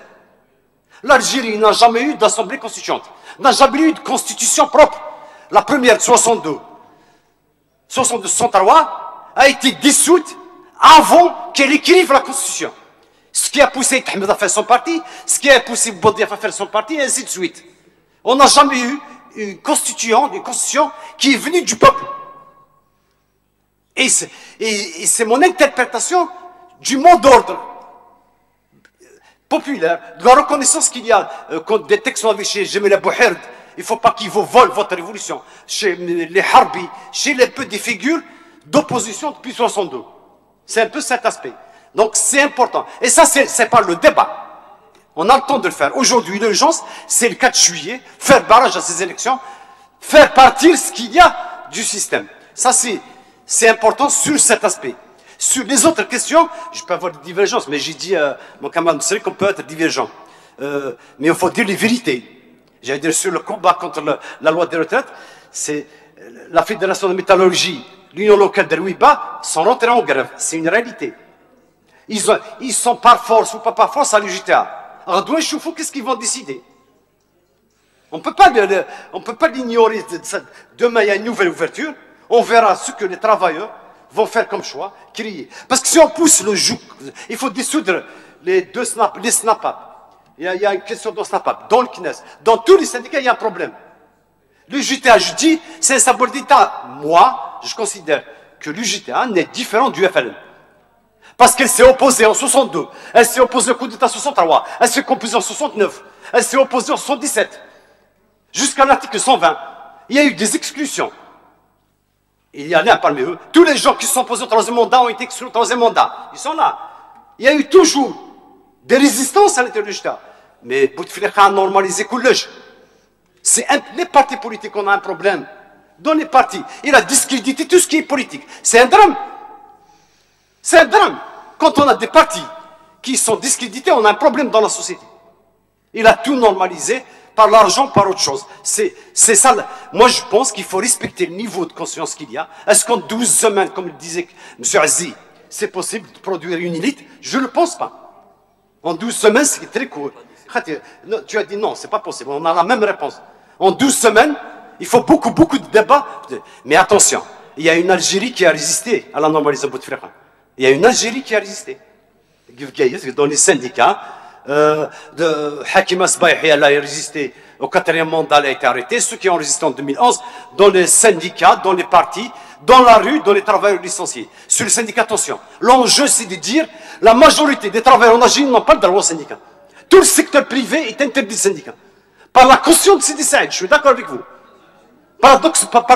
L'Algérie n'a jamais eu d'assemblée constituante, n'a jamais eu de constitution propre. La première, 63, a été dissoute avant qu'elle écrive la Constitution. Ce qui a poussé Ahmed à faire son parti, ce qui a poussé Boudiaf à faire son parti, et ainsi de suite. On n'a jamais eu une constitution qui est venue du peuple. Et c'est mon interprétation du mot d'ordre populaire, de la reconnaissance qu'il y a, quand des textes sont avec chez Jamel Bouherd, il ne faut pas qu'ils vous volent votre révolution. Chez les Harbi, chez les peu des figures d'opposition depuis 62. C'est un peu cet aspect. Donc c'est important. Et ça, c'est par le débat. On a le temps de le faire. Aujourd'hui, l'urgence, c'est le 4 juillet, faire barrage à ces élections, faire partir ce qu'il y a du système. Ça, c'est important sur cet aspect. Sur les autres questions, je peux avoir des divergences, mais j'ai dit à mon camarade, c'est vrai qu'on peut être divergent. Mais il faut dire les vérités. J'allais dire sur le combat contre la loi des retraites, c'est la Fédération de métallurgie, l'Union locale de l'UIBA sont rentrés en grève. C'est une réalité. Ils sont par force ou pas par force à l'UJTA. Alors, qu'est-ce qu'ils vont décider? On ne peut pas l'ignorer. Demain, il y a une nouvelle ouverture. On verra ce que les travailleurs vont faire comme choix, crier. Parce que si on pousse le joug, il faut dissoudre les SNAPAP. Il y a une question de SNAPAP. Dans le CNES, dans tous les syndicats, il y a un problème. L'UJTA, je dis, c'est un symbole d'État. Moi, je considère que l'UJTA n'est différent du FLN. Parce qu'elle s'est opposée en 62, elle s'est opposée au coup d'État 63, elle s'est opposée en 69, elle s'est opposée en 77, jusqu'à l'article 120. Il y a eu des exclusions. Il y en a parmi eux. Tous les gens qui se sont opposés au troisième mandat ont été exclus au troisième mandat. Ils sont là. Il y a eu toujours des résistances à l'intérieur de l'État. Mais Bouteflika a normalisé Koulej. C'est les partis politiques qu'on a un problème. Dans les partis, il a discrédité tout ce qui est politique. C'est un drame. C'est un drame. Quand on a des partis qui sont discrédités, on a un problème dans la société. Il a tout normalisé par l'argent, par autre chose. C'est ça. Moi, je pense qu'il faut respecter le niveau de conscience qu'il y a. Est-ce qu'en 12 semaines, comme le disait M. Azi, c'est possible de produire une élite? Je ne le pense pas. En 12 semaines, c'est très court. Tu as dit non, c'est pas possible. On a la même réponse. En 12 semaines, il faut beaucoup de débats. Mais attention, il y a une Algérie qui a résisté à la normalisation de Bouteflika. Il y a une Algérie qui a résisté. Dans les syndicats, Hakim Asbaïhi, elle a résisté au 4e mandat, elle a été arrêtée. Ceux qui ont résisté en 2011, dans les syndicats, dans les partis, dans la rue, dans les travailleurs licenciés. Sur les syndicats, attention. L'enjeu, c'est de dire la majorité des travailleurs en Algérie n'ont pas le droit au syndicat. Tout le secteur privé est interdit de syndicat. Par la caution de Sidi Saïd, je suis d'accord avec vous. Par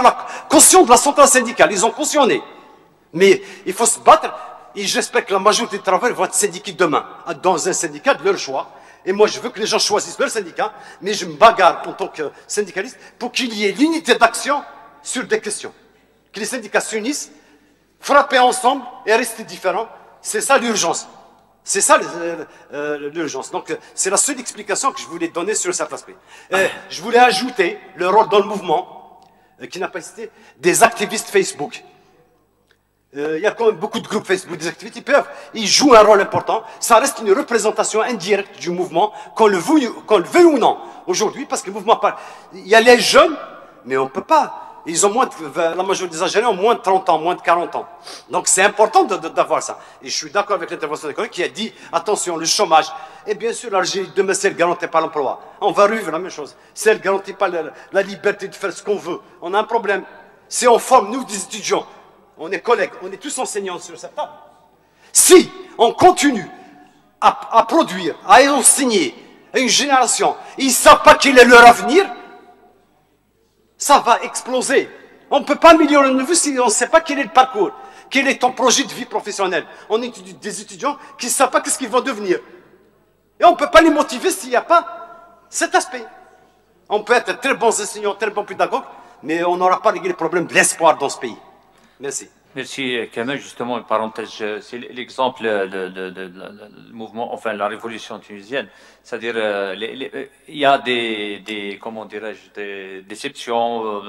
la caution de la centrale syndicale, ils ont cautionné. Mais il faut se battre. Et j'espère que la majorité des travailleurs vont être syndiqués demain, dans un syndicat de leur choix. Et moi, je veux que les gens choisissent leur syndicat, mais je me bagarre en tant que syndicaliste pour qu'il y ait l'unité d'action sur des questions. Que les syndicats s'unissent, frapper ensemble et rester différents. C'est ça l'urgence. C'est ça l'urgence. Donc, c'est la seule explication que je voulais donner sur cet aspect. Je voulais ajouter le rôle dans le mouvement, qui n'a pas cité, des activistes Facebook. Il y a quand même beaucoup de groupes Facebook, des activités, ils jouent un rôle important. Ça reste une représentation indirecte du mouvement, qu'on le veuille ou non, aujourd'hui, parce que le mouvement parle. Il y a les jeunes, mais on ne peut pas. Ils ont la majorité des Algériens ont moins de 30 ans, moins de 40 ans. Donc c'est important d'avoir ça. Et je suis d'accord avec l'intervention des collègues qui a dit, attention, le chômage. Et bien sûr, l'Algérie, demain, si elle ne garantit pas l'emploi, on va revivre la même chose. Si elle ne garantit pas la liberté de faire ce qu'on veut, on a un problème. Si on forme, nous, des étudiants, on est collègues, on est tous enseignants sur cette table. Si on continue à produire, à enseigner à une génération, ils ne savent pas quel est leur avenir, ça va exploser. On ne peut pas améliorer le niveau si on ne sait pas quel est le parcours, quel est ton projet de vie professionnelle. On étudie des étudiants qui ne savent pas ce qu'ils vont devenir. Et on ne peut pas les motiver s'il n'y a pas cet aspect. On peut être très bons enseignants, très bons pédagogues, mais on n'aura pas réglé le problème de l'espoir dans ce pays. Merci. Merci Kamel. Justement, une parenthèse, c'est l'exemple du mouvement, enfin la révolution tunisienne. C'est-à-dire, il y a des comment dirais-je, des déceptions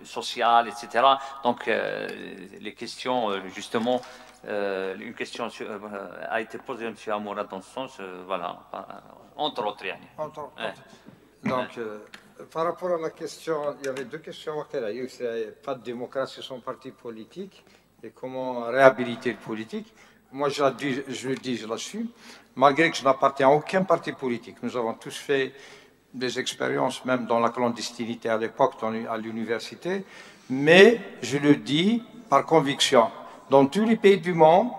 sociales, etc. Donc, les questions, justement, une question a été posée à M. Amoura dans ce sens, voilà, entre autres. Entre autres. Donc, par rapport à la question, il y avait deux questions. Il n'y a pas de démocratie sans parti politique. Et comment réhabiliter le politique. Moi, je le dis, je l'assume, malgré que je n'appartiens à aucun parti politique. Nous avons tous fait des expériences, même dans la clandestinité à l'époque, à l'université, mais je le dis par conviction. dans tous les pays du monde,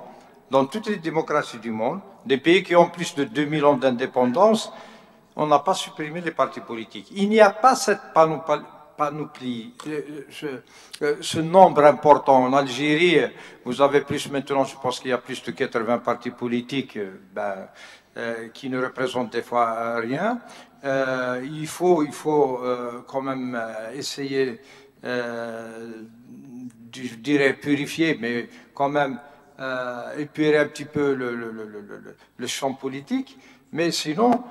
dans toutes les démocraties du monde, des pays qui ont plus de 2000 ans d'indépendance, on n'a pas supprimé les partis politiques. Il n'y a pas cette panoplie, ce nombre important. En Algérie, vous avez plus maintenant, je pense qu'il y a plus de 80 partis politiques qui ne représentent des fois rien. Il faut quand même essayer, je dirais purifier, mais quand même épurer un petit peu le champ politique. Mais sinon,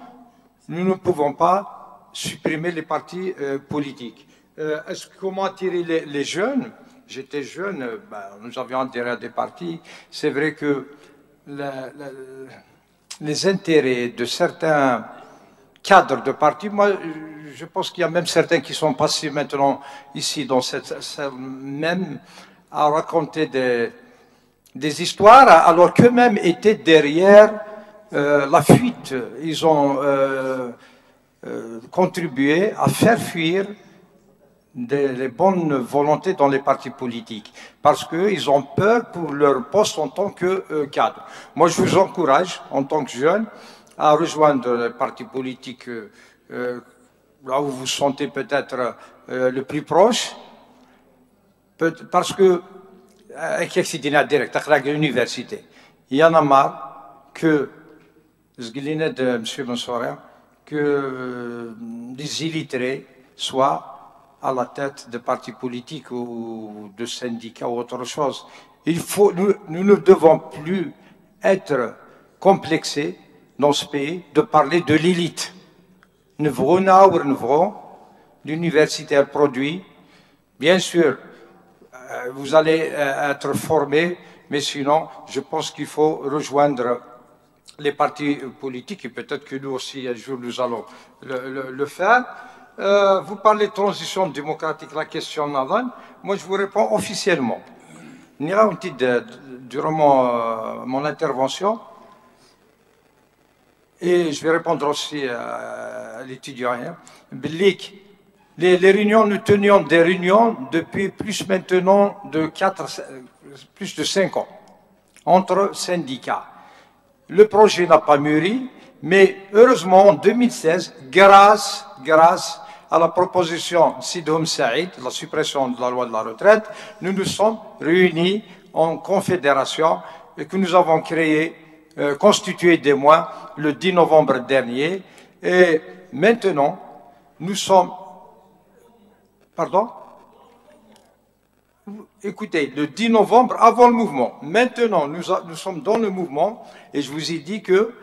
nous ne pouvons pas supprimer les partis politiques. Comment attirer les jeunes? J'étais jeune, nous avions adhéré à des partis. C'est vrai que les intérêts de certains cadres de partis, moi, je pense qu'il y a même certains qui sont passés maintenant ici dans cette même à raconter des histoires, alors qu'eux-mêmes étaient derrière la fuite. Ils ont contribué à faire fuir les bonnes volontés dans les partis politiques, parce qu'ils ont peur pour leur poste en tant que cadre. Moi, je vous encourage, en tant que jeune, à rejoindre les partis politiques là où vous vous sentez peut-être le plus proche, parce que avec direct à l'université, il y en a marre que de M. Mansoura, que des illettrés soient à la tête de partis politiques ou de syndicats ou autre chose. Nous ne devons plus être complexés dans ce pays de parler de l'élite. L'université produit, bien sûr, vous allez être formés, mais sinon, je pense qu'il faut rejoindre les partis politiques, et peut-être que nous aussi, un jour, nous allons le faire. Vous parlez de transition démocratique, la question Nadan. Moi, je vous réponds officiellement. Durant mon intervention, et je vais répondre aussi à l'étudiant. Les réunions, nous tenions des réunions depuis plus maintenant de plus de 5 ans entre syndicats. Le projet n'a pas mûri, mais heureusement en 2016, grâce à la proposition Sidoum Saïd, la suppression de la loi de la retraite, nous nous sommes réunis en confédération et que nous avons constitué des mois le 10 novembre dernier. Et maintenant, nous sommes... Pardon? Écoutez, le 10 novembre, avant le mouvement. Maintenant, nous sommes dans le mouvement et je vous ai dit que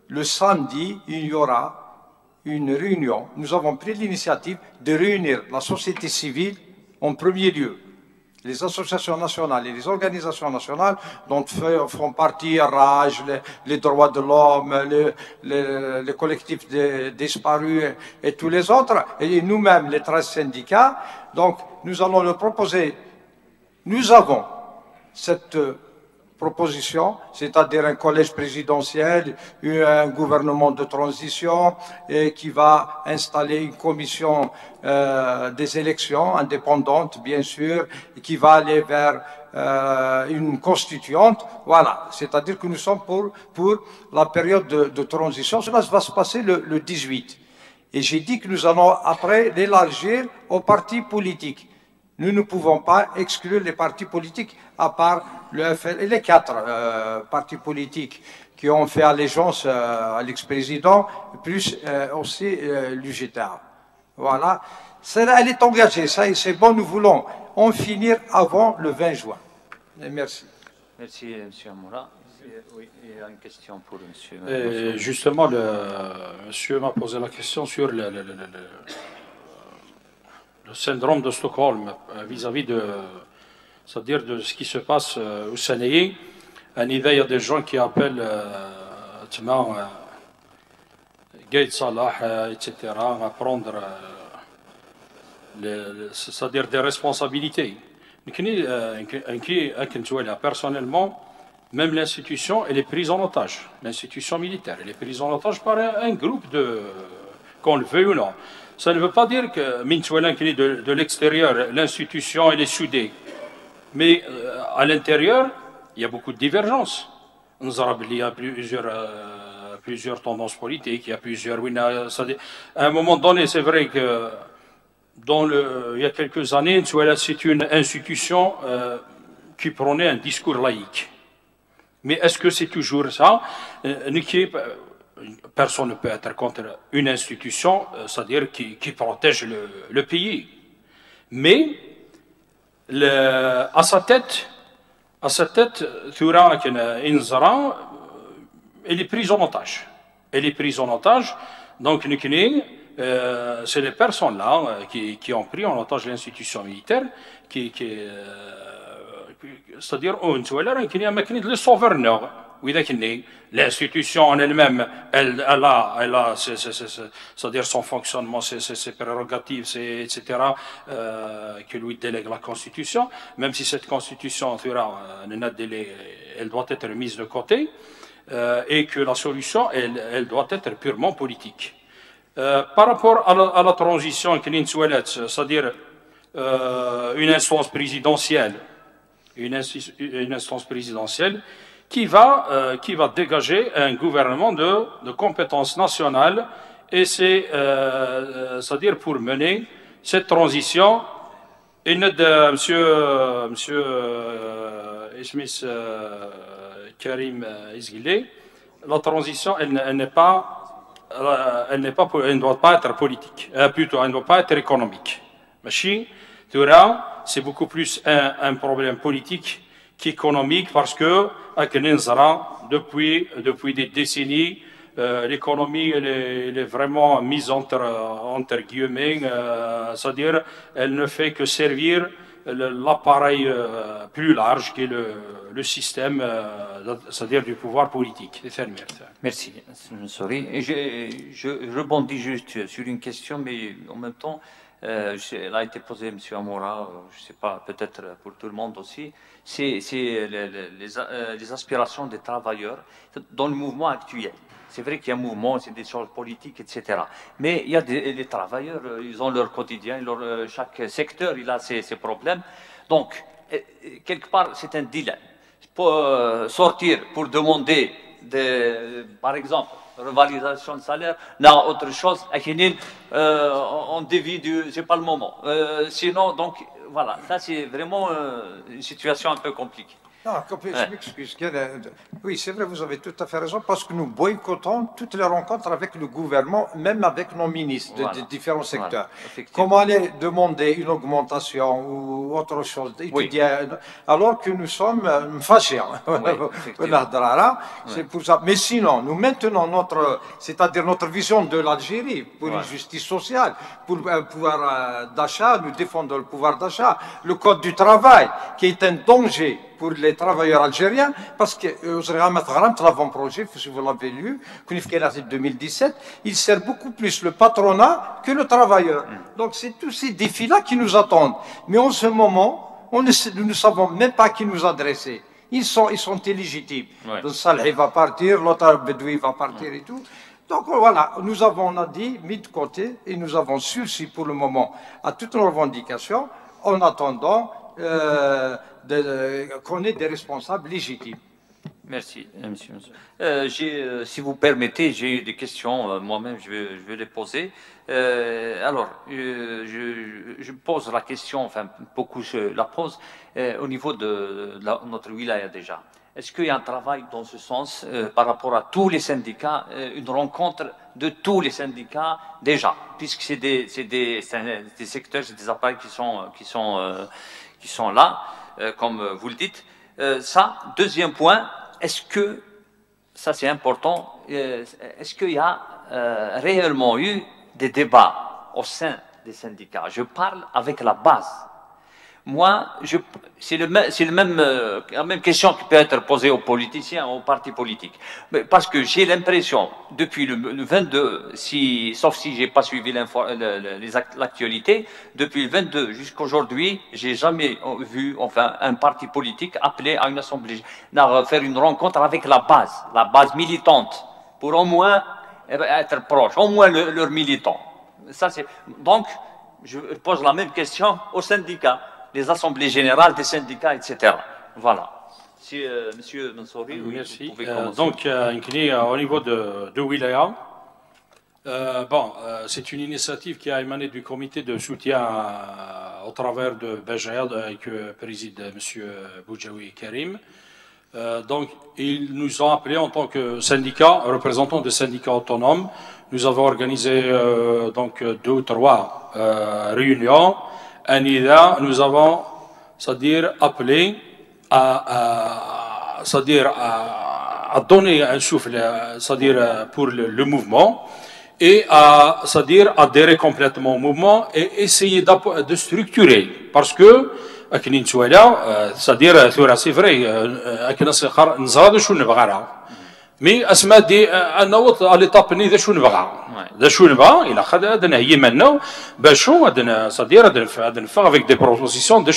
le samedi, il y aura une réunion. Nous avons pris l'initiative de réunir la société civile en premier lieu. Les associations nationales et les organisations nationales dont font partie RAJ, les droits de l'homme, les collectifs des disparus et tous les autres, et nous-mêmes, les 13 syndicats. Donc, nous allons leur proposer. Nous avons cette proposition, c'est-à-dire un collège présidentiel, un gouvernement de transition et qui va installer une commission des élections indépendante, bien sûr, et qui va aller vers une constituante. Voilà, c'est-à-dire que nous sommes pour la période de transition. Cela va se passer le 18. Et j'ai dit que nous allons après l'élargir aux partis politiques. Nous ne pouvons pas exclure les partis politiques à part le FL et les 4 partis politiques qui ont fait allégeance à l'ex-président, plus aussi l'UGTA. Voilà. Celle-là, elle est engagée, ça c'est bon, nous voulons en finir avant le 20 juin. Et merci. Merci, M. Amoura. Oui, il y a une question pour M. Justement, monsieur m'a posé la question sur le syndrome de Stockholm vis-à-vis c'est-à-dire de ce qui se passe au Sénégal. Il y a des gens qui appellent Gaïd Salah, etc., à prendre c'est-à-dire des responsabilités. Personnellement, même l'institution, elle est prise en otage. L'institution militaire, elle est prise en otage par un groupe qu'on le veuille ou non. Ça ne veut pas dire que de l'extérieur, l'institution elle est soudée. Mais à l'intérieur, il y a beaucoup de divergences. Il y a plusieurs tendances politiques, il y a plusieurs... À un moment donné, c'est vrai que il y a quelques années, c'est une institution qui prônait un discours laïque. Mais est-ce que c'est toujours ça? Personne ne peut être contre une institution, c'est-à-dire qui protège le pays. Mais à sa tête, Thura Inzara, elle est prise en otage. Elle est prise en otage. Donc, c'est les personnes-là qui ont pris en otage l'institution militaire, c'est-à-dire, il y a le souverain. L'institution en elle-même, elle a c'est-à-dire son fonctionnement, ses prérogatives, etc., que lui délègue la Constitution, même si cette Constitution, elle doit être mise de côté, et que la solution, elle doit être purement politique. Par rapport à la transition, c'est-à-dire une instance présidentielle, qui va dégager un gouvernement de compétences nationales, et c'est-à-dire pour mener cette transition. Monsieur Ismis Karim Izgile, la transition, elle ne doit pas être politique, plutôt elle ne doit pas être économique. C'est beaucoup plus un problème politique qu'économique, parce que depuis des décennies, l'économie elle est vraiment mise entre guillemets, c'est-à-dire elle ne fait que servir l'appareil plus large qui est le système, c'est-à-dire du pouvoir politique. Merci, sorry. Je rebondis juste sur une question, mais en même temps, elle a été posée, M. Amoura, je ne sais pas, peut-être pour tout le monde aussi. C'est les aspirations des travailleurs dans le mouvement actuel. C'est vrai qu'il y a un mouvement, c'est des choses politiques, etc. Mais il y a les travailleurs, ils ont leur quotidien, chaque secteur, il a ses problèmes. Donc, quelque part, c'est un dilemme. Pour sortir, pour demander, par exemple, revalorisation de salaire, non, autre chose, on dévie c'est pas le moment. Sinon, donc, voilà, ça c'est vraiment une situation un peu compliquée. Non, je m'excuse. Oui, c'est vrai, vous avez tout à fait raison, parce que nous boycottons toutes les rencontres avec le gouvernement, même avec nos ministres de différents secteurs. Comment aller demander une augmentation ou autre chose, alors que nous sommes fâchés. C'est pour ça. Mais sinon, nous maintenons c'est-à-dire notre vision de l'Algérie pour une justice sociale, pour un pouvoir d'achat, nous défendons le pouvoir d'achat, le code du travail, qui est un danger pour les travailleurs algériens, parce que l'avant-projet, si vous l'avez lu, en 2017, il sert beaucoup plus le patronat que le travailleur. Donc c'est tous ces défis-là qui nous attendent. Mais en ce moment, nous ne savons même pas qui nous adresser. Ils sont illégitimes. Le Salhi va partir, l'autre Bedoui va partir et tout. Donc voilà, on a dit, mis de côté, et nous avons sursis pour le moment à toutes nos revendications, en attendant qu'on ait des responsables légitimes. Merci, monsieur. Si vous permettez, j'ai eu des questions, moi-même, je vais les poser. Alors, je pose la question, enfin, beaucoup la posent, au niveau de notre wilaya déjà. Est-ce qu'il y a un travail dans ce sens par rapport à tous les syndicats, une rencontre de tous les syndicats déjà, puisque c'est des secteurs, c'est des appareils qui sont là, comme vous le dites. Ça, deuxième point, est-ce que, ça c'est important, est-ce qu'il y a réellement eu des débats au sein des syndicats? Je parle avec la base. Moi, c'est la même question qui peut être posée aux politiciens, aux partis politiques. Mais parce que j'ai l'impression, depuis le 22, sauf si j'ai pas suivi l'actualité, depuis le 22 jusqu'à aujourd'hui, j'ai jamais vu, enfin, un parti politique appelé à une assemblée, à faire une rencontre avec la base militante, pour au moins être proche, au moins leurs militants. Donc, je pose la même question aux syndicats, les assemblées générales des syndicats, etc. Voilà. Si, Monsieur Mansouri, oui, merci. vous pouvez commencer. Donc, au niveau de Wilaya, c'est une initiative qui a émané du comité de soutien au travers de Béjaïa que préside M. Boujaoui Karim. Donc, ils nous ont appelés en tant que syndicat, représentants des syndicats autonomes. Nous avons organisé donc 2 ou 3 réunions. Et nous avons, c'est-à-dire, appelé à donner un souffle, c'est-à-dire pour le mouvement, et c'est-à-dire adhérer complètement au mouvement et essayer de structurer, parce que c'est-à-dire c'est vrai مي اسماء دي انه اللي طابني ذا شو نبغى ذا شو نبغى الى خد هذا هي منا باش شو هذا صدير هذا نفا افيك دي بروبوزيسيون دو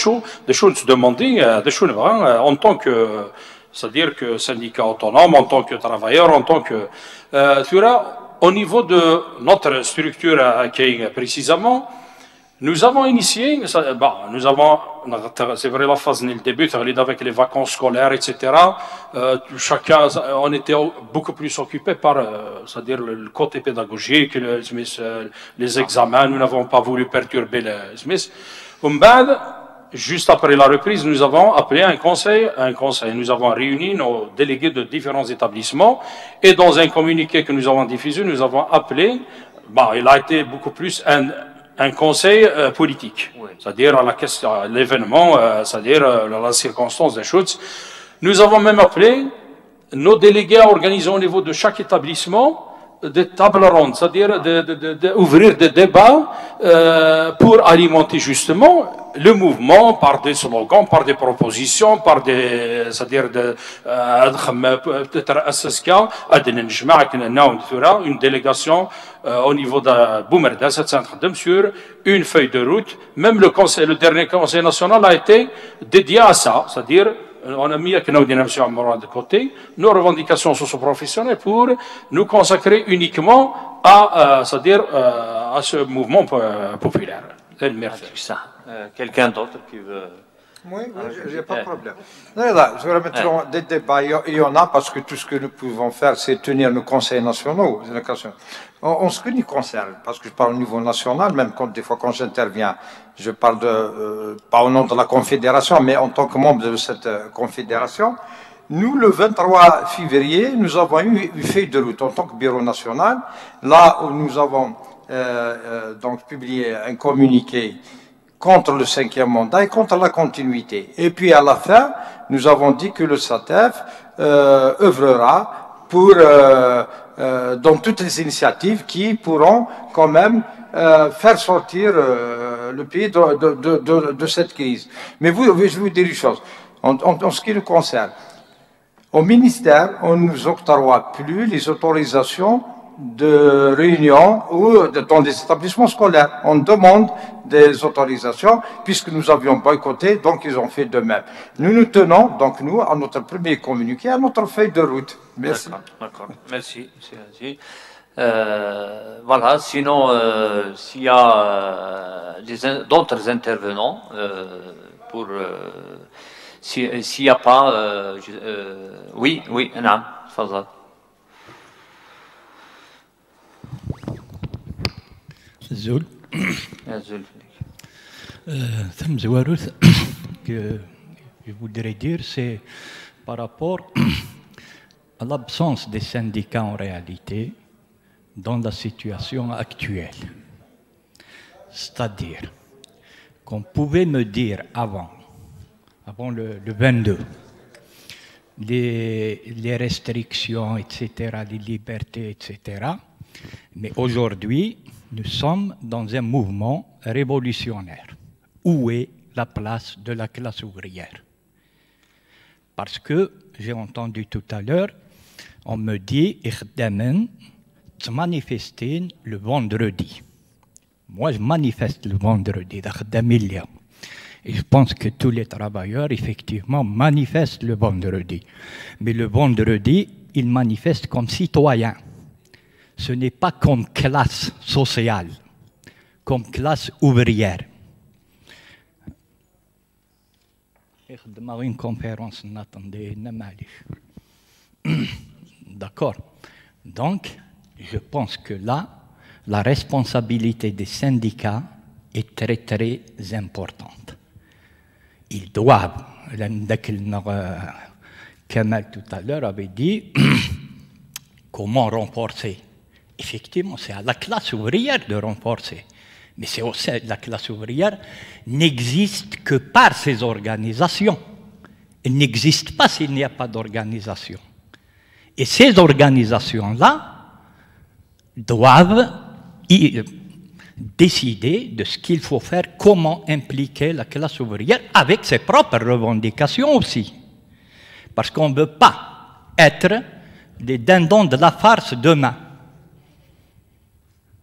شو ندوموندي ذا شو نبغى اون طون كو c'est-à-dire que syndicat autonome, en tant que travailleur, en tant que au niveau de notre structure précisément, nous avons initié, c'est vrai, la phase le début, avec les vacances scolaires, etc. Chacun, on était beaucoup plus occupé par, c'est-à-dire le côté pédagogique, les examens. Nous n'avons pas voulu perturber les Smith. Juste après la reprise, nous avons appelé un conseil. Nous avons réuni nos délégués de différents établissements et dans un communiqué que nous avons diffusé, nous avons appelé, il a été beaucoup plus un conseil politique, oui. C'est-à-dire à la question, l'événement, c'est-à-dire la circonstance des choses. Nous avons même appelé nos délégués à organiser au niveau de chaque établissement des tables rondes, c'est-à-dire d'ouvrir des débats pour alimenter justement le mouvement par des slogans, par des propositions, par des, c'est-à-dire une délégation au niveau de Boumerda, sur une feuille de route. Même le dernier conseil national a été dédié à ça, c'est-à-dire on a mis de côté nos revendications socio-professionnelles pour nous consacrer uniquement à, c'est-à-dire à ce mouvement populaire. Quelqu'un d'autre qui veut... Oui, je n'ai pas de problème. Là, je vais remettre des débats. Il y en a parce que tout ce que nous pouvons faire, c'est tenir nos conseils nationaux. En ce qui nous concerne, parce que je parle au niveau national, même des fois quand j'interviens, je parle pas au nom de la Confédération, mais en tant que membre de cette Confédération. Nous, le 23 février, nous avons eu une feuille de route en tant que bureau national, là où nous avons donc publié un communiqué contre le 5e mandat et contre la continuité. Et puis à la fin, nous avons dit que le SATEF œuvrera pour, dans toutes les initiatives qui pourront quand même faire sortir le pays de cette crise. Mais je vais vous dire une chose, en ce qui nous concerne. Au ministère, on ne nous octroie plus les autorisations de réunion ou dans des établissements scolaires. On demande des autorisations puisque nous avions boycotté, donc ils ont fait de même. Nous nous tenons, donc nous, à notre premier communiqué, à notre feuille de route. Merci. D'accord. Merci. Voilà, sinon, s'il y a d'autres intervenants, pour... s'il n'y a pas... oui, non, Fazal. Zoul. Que je voudrais dire, c'est par rapport à l'absence des syndicats en réalité dans la situation actuelle. C'est-à-dire qu'on pouvait me dire avant le 22, les restrictions, etc., les libertés, etc. Mais aujourd'hui, nous sommes dans un mouvement révolutionnaire. Où est la place de la classe ouvrière? Parce que, j'ai entendu tout à l'heure, on me dit « manifester le vendredi ». Moi, je manifeste le vendredi, et je pense que tous les travailleurs, effectivement, manifestent le vendredi. Mais le vendredi, ils manifestent comme citoyens. Ce n'est pas comme classe sociale, comme classe ouvrière. une conférence, d'accord. Donc, je pense que là, la responsabilité des syndicats est très très importante. Ils doivent, Kamal tout à l'heure avait dit, comment renforcer. Effectivement, c'est à la classe ouvrière de renforcer. Mais c'est aussi la classe ouvrière n'existe que par ces organisations. Elle n'existe pas s'il n'y a pas d'organisation. Et ces organisations-là doivent décider de ce qu'il faut faire, comment impliquer la classe ouvrière avec ses propres revendications aussi. Parce qu'on ne veut pas être des dindons de la farce demain.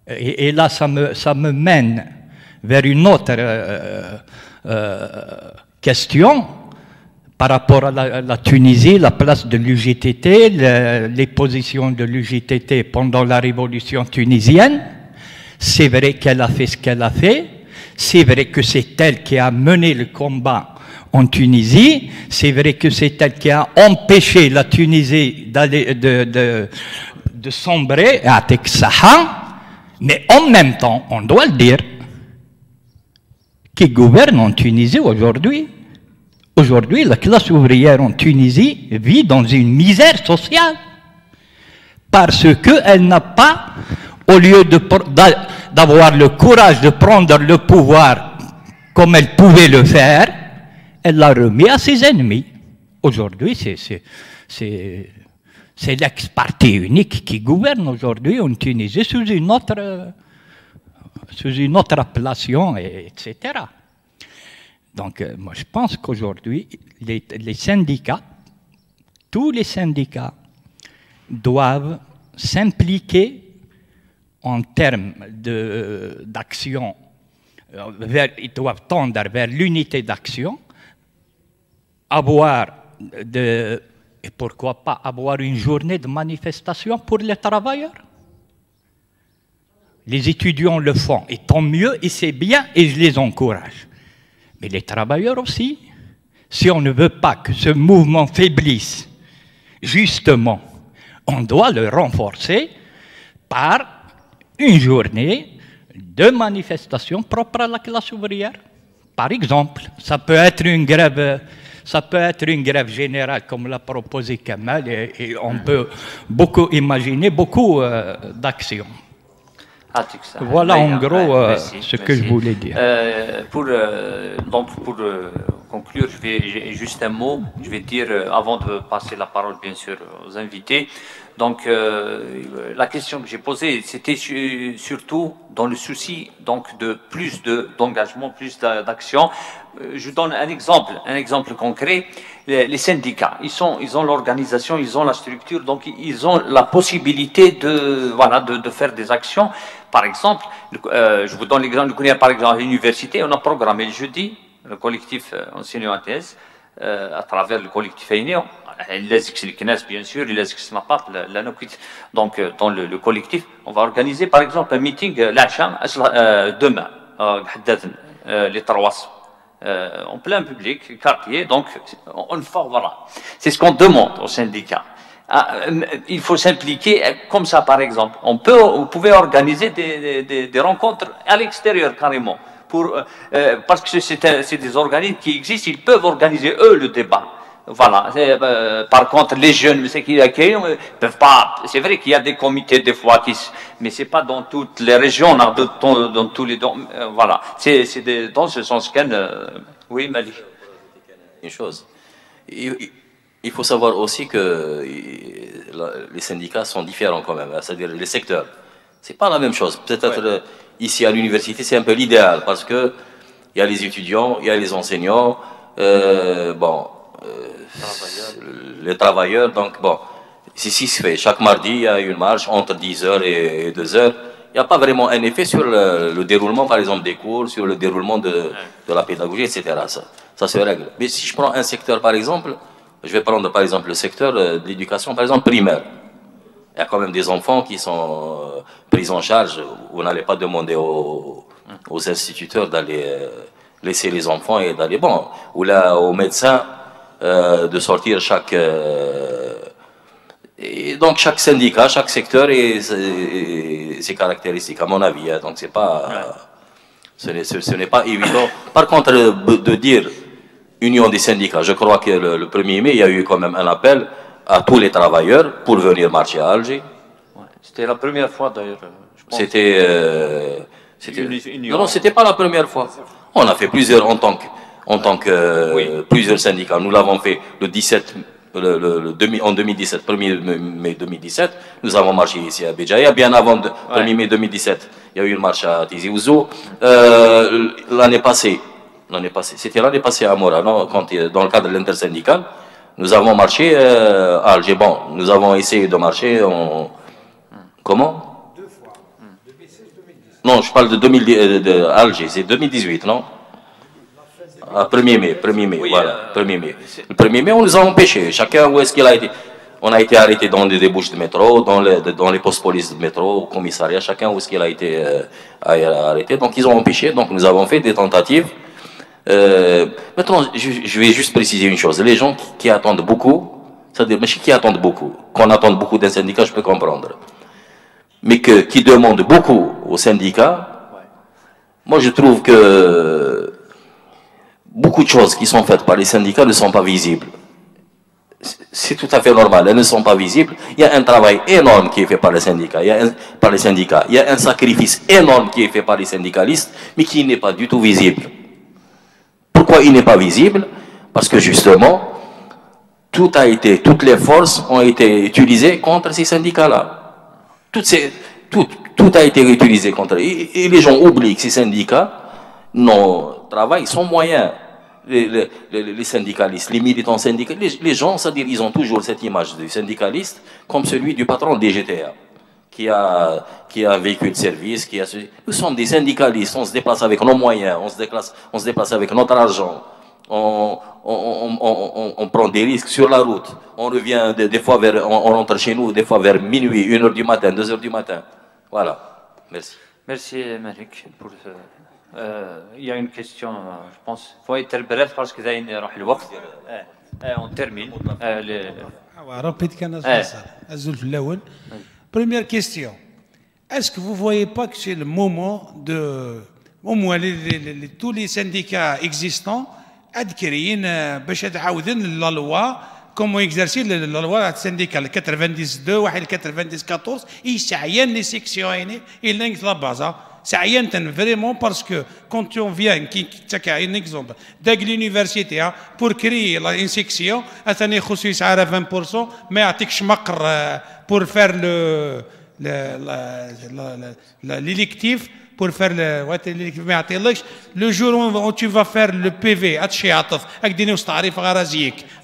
Et là, ça me mène vers une autre question par rapport à la Tunisie, la place de l'UJTT, les positions de l'UJTT pendant la révolution tunisienne. C'est vrai qu'elle a fait ce qu'elle a fait. C'est vrai que c'est elle qui a mené le combat en Tunisie. C'est vrai que c'est elle qui a empêché la Tunisie de sombrer à Texaha. Mais en même temps, on doit le dire, qui gouverne en Tunisie aujourd'hui. Aujourd'hui, la classe ouvrière en Tunisie vit dans une misère sociale parce qu'elle n'a pas, au lieu d'avoir le courage de prendre le pouvoir comme elle pouvait le faire, elle l'a remis à ses ennemis. Aujourd'hui, c'est l'ex-parti unique qui gouverne aujourd'hui en Tunisie sous une autre appellation, etc. Donc, moi, je pense qu'aujourd'hui, les syndicats, tous les syndicats, doivent s'impliquer en termes d'action, ils doivent tendre vers l'unité d'action, et pourquoi pas avoir une journée de manifestation pour les travailleurs. Les étudiants le font, et tant mieux, et c'est bien, et je les encourage. Mais les travailleurs aussi, si on ne veut pas que ce mouvement faiblisse, justement, on doit le renforcer par une journée de manifestation propre à la classe ouvrière. Par exemple, ça peut être une grève générale comme l'a proposé Kamal, et on peut imaginer beaucoup d'actions. Voilà en gros ce que je voulais dire. Pour conclure, juste un mot, je vais dire, avant de passer la parole bien sûr aux invités. Donc la question que j'ai posée, c'était surtout dans le souci donc de plus d'engagement, plus d'action. Je donne un exemple concret. Les syndicats, ils ont l'organisation, ils ont la structure, donc ils ont la possibilité de faire des actions. Par exemple, je vous donne l'exemple, par exemple à l'université, on a programmé le jeudi, le collectif enseignant ATS, à travers le collectif Aïnéon, bien sûr, donc dans le collectif, on va organiser par exemple un meeting demain, les Tarouas. En plein public, quartier, donc voilà. C'est ce qu'on demande aux syndicats. Il faut s'impliquer comme ça, par exemple. Vous pouvez organiser des rencontres à l'extérieur carrément, parce que c'est des organismes qui existent, ils peuvent organiser eux le débat. Voilà. Par contre, les jeunes, peuvent pas. C'est vrai qu'il y a des comités des fois mais c'est pas dans toutes les régions, dans tous les. Voilà. C'est dans ce sens qu'elle. Oui, Mali. Une chose. Il faut savoir aussi que les syndicats sont différents quand même, c'est-à-dire les secteurs. C'est pas la même chose. Peut-être ici à l'université, c'est un peu l'idéal parce que il y a les étudiants, il y a les enseignants, les travailleurs. Donc bon, c'est ce qui se fait. Chaque mardi, il y a une marche entre 10h et 2h. Il n'y a pas vraiment un effet sur le déroulement, par exemple, des cours, sur le déroulement de la pédagogie, etc. Ça se règle. Mais si je prends un secteur, par exemple, je vais prendre par exemple le secteur de l'éducation, par exemple primaire. Il y a quand même des enfants qui sont pris en charge. Vous n'allez pas demander aux instituteurs d'aller laisser les enfants et d'aller, bon, ou là, aux médecins, de sortir chaque... et donc chaque syndicat, chaque secteur et ses caractéristiques, à mon avis. Hein, donc c'est pas... Ce n'est pas évident. Par contre, de dire union des syndicats, je crois que le 1er mai, il y a eu quand même un appel à tous les travailleurs pour venir marcher à Alger. Ouais, c'était la première fois d'ailleurs. C'était... non, c'était pas la première fois. On a fait plusieurs en tant que plusieurs syndicats. Nous l'avons fait le 17... en 2017, 1er mai 2017, nous avons marché ici à Béjaïa. Bien avant 1er mai 2017, il y a eu une marche à Tizi Ouzou. L'année passée, c'était l'année passée à Mora, non, dans le cadre de l'intersyndical, nous avons marché à Alger. Bon, nous avons essayé de marcher en... Comment? 2 fois. 2016-2017. Non, je parle de Alger, c'est 2018, non? 1er mai, oui, voilà, 1er mai. Le 1er mai, on nous a empêchés. Chacun, où est-ce qu'il a été? On a été arrêté dans des débouches de métro, dans les postes police de métro, au commissariat, chacun où est-ce qu'il a été arrêté. Donc ils ont empêché, donc nous avons fait des tentatives. Maintenant, je vais juste préciser une chose. Les gens qui attendent beaucoup, c'est-à-dire qui attendent beaucoup, qu'on attende beaucoup d'un syndicat, je peux comprendre. Mais qui demandent beaucoup au syndicat, moi je trouve que beaucoup de choses qui sont faites par les syndicats ne sont pas visibles. C'est tout à fait normal, elles ne sont pas visibles. Il y a un travail énorme qui est fait par les syndicats. Il y a un sacrifice énorme qui est fait par les syndicalistes, mais qui n'est pas du tout visible. Pourquoi il n'est pas visible? Parce que justement, toutes les forces ont été utilisées contre ces syndicats-là. Tout a été utilisé contre eux. Et les gens oublient que ces syndicats travaillent sans moyens. Les syndicalistes, les militants syndicalistes, les gens, c'est-à-dire, ils ont toujours cette image du syndicaliste comme celui du patron des GTA, qui a un véhicule de service, Nous sommes des syndicalistes, on se déplace avec nos moyens, on se déplace avec notre argent, on prend des risques sur la route, on revient des fois on rentre chez nous des fois vers minuit, 1h du matin, 2h du matin. Voilà. Merci. Merci Malik pour il y a une question, je pense. Il faut être bref parce que on termine. Première question. Est-ce que vous ne voyez pas que c'est le moment de, au moins tous les syndicats existants, la loi, comment exercer la loi syndicale 92 ou 94, il y a les sections et la base. C'est vraiment parce que quand on vient, un exemple, de l'université, pour créer une section, à 20%, mais à pour faire l'électif, pour faire le jour où tu vas faire le PV,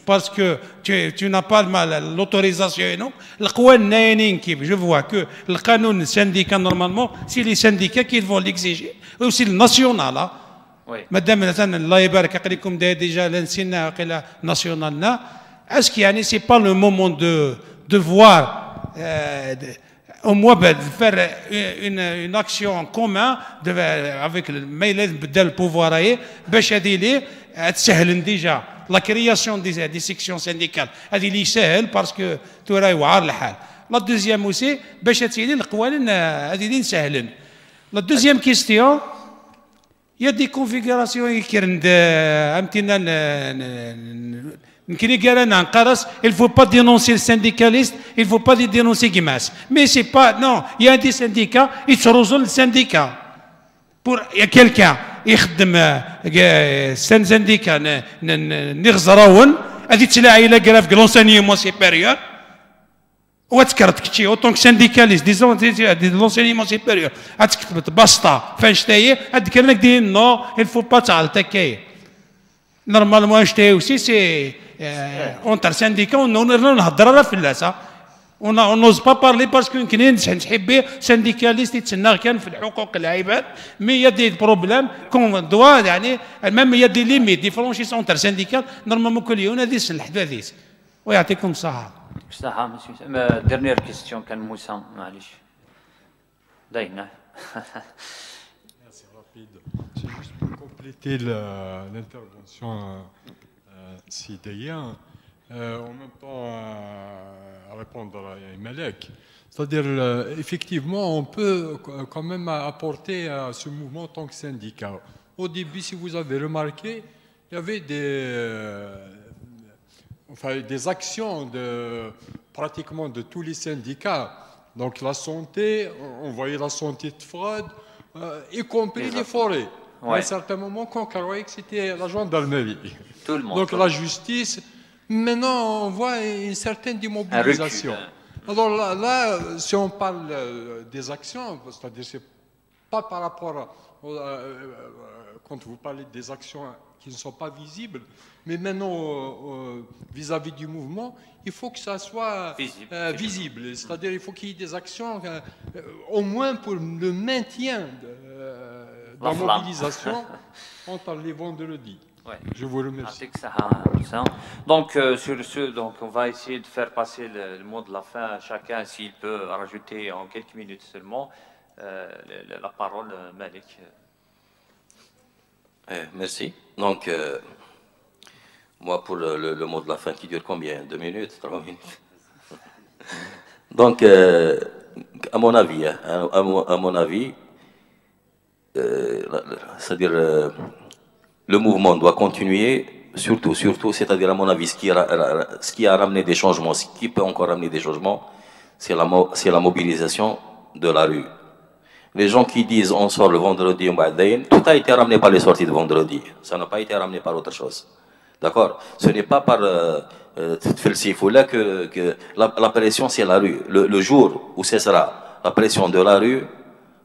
parce que tu n'as pas l'autorisation. Je vois que le canon syndicat, normalement, c'est les syndicats qui vont l'exiger. Aussi le national. Madame, déjà national. Est-ce que ce n'est pas le moment de voir au moins de faire une action en commun avec le pouvoir déjà la création des sections syndicales c'est parce que tu la deuxième aussi la deuxième question, il y a des configurations qui il ne faut pas dénoncer le syndicaliste, il ne faut pas dénoncer Guimas. Mais c'est pas, non, il y a des syndicats, ils se rejoignent le syndicat. Il y a quelqu'un, il c'est un syndicat, il a l'enseignement supérieur. Autant que syndicaliste, disons, de l'enseignement supérieur. Basta, non, il ne faut pas t'attaquer. Normalement, aussi, c'est entre syndicats, on n'ose pas parler parce qu'un syndicaliste, mais il y a des problèmes qu'on doit, même il y a des limites, des franchises entre syndicats, normalement, que les gens disent oui, c'est comme ça. Dernière question, Kan Moussa, Merci, rapide. compléter l'intervention d'hier, en même temps à répondre à Malek. C'est-à-dire, effectivement, on peut quand même apporter à ce mouvement en tant que syndicat. Au début, si vous avez remarqué, il y avait des actions pratiquement de tous les syndicats. Donc la santé, on voyait la santé de fraude, y compris les forêts. Ouais. À un certain moment, on croyait que c'était la gendarmerie. Tout le monde. Donc la justice, maintenant on voit une certaine démobilisation. Alors là, si on parle des actions, c'est-à-dire c'est pas par rapport quand vous parlez des actions qui ne sont pas visibles, mais maintenant vis-à-vis du mouvement, il faut que ça soit visible. C'est-à-dire il faut qu'il y ait des actions au moins pour le maintien de la mobilisation entre les vendredis. Ouais. Je vous remercie. Donc, sur ce, on va essayer de faire passer le mot de la fin à chacun, s'il peut rajouter en quelques minutes seulement la parole, Malik. Merci. Donc, moi, pour le mot de la fin qui dure combien? 2 minutes, 3 minutes. Donc, à mon avis, c'est-à-dire le mouvement doit continuer, surtout, c'est-à-dire à mon avis, ce qui a ramené des changements, ce qui peut encore ramener des changements, c'est la mobilisation de la rue. Les gens qui disent on sort le vendredi, tout a été ramené par les sorties de vendredi. Ça n'a pas été ramené par autre chose. D'accord? Ce n'est pas par là que la pression, c'est la rue. Le jour où cessera la pression de la rue,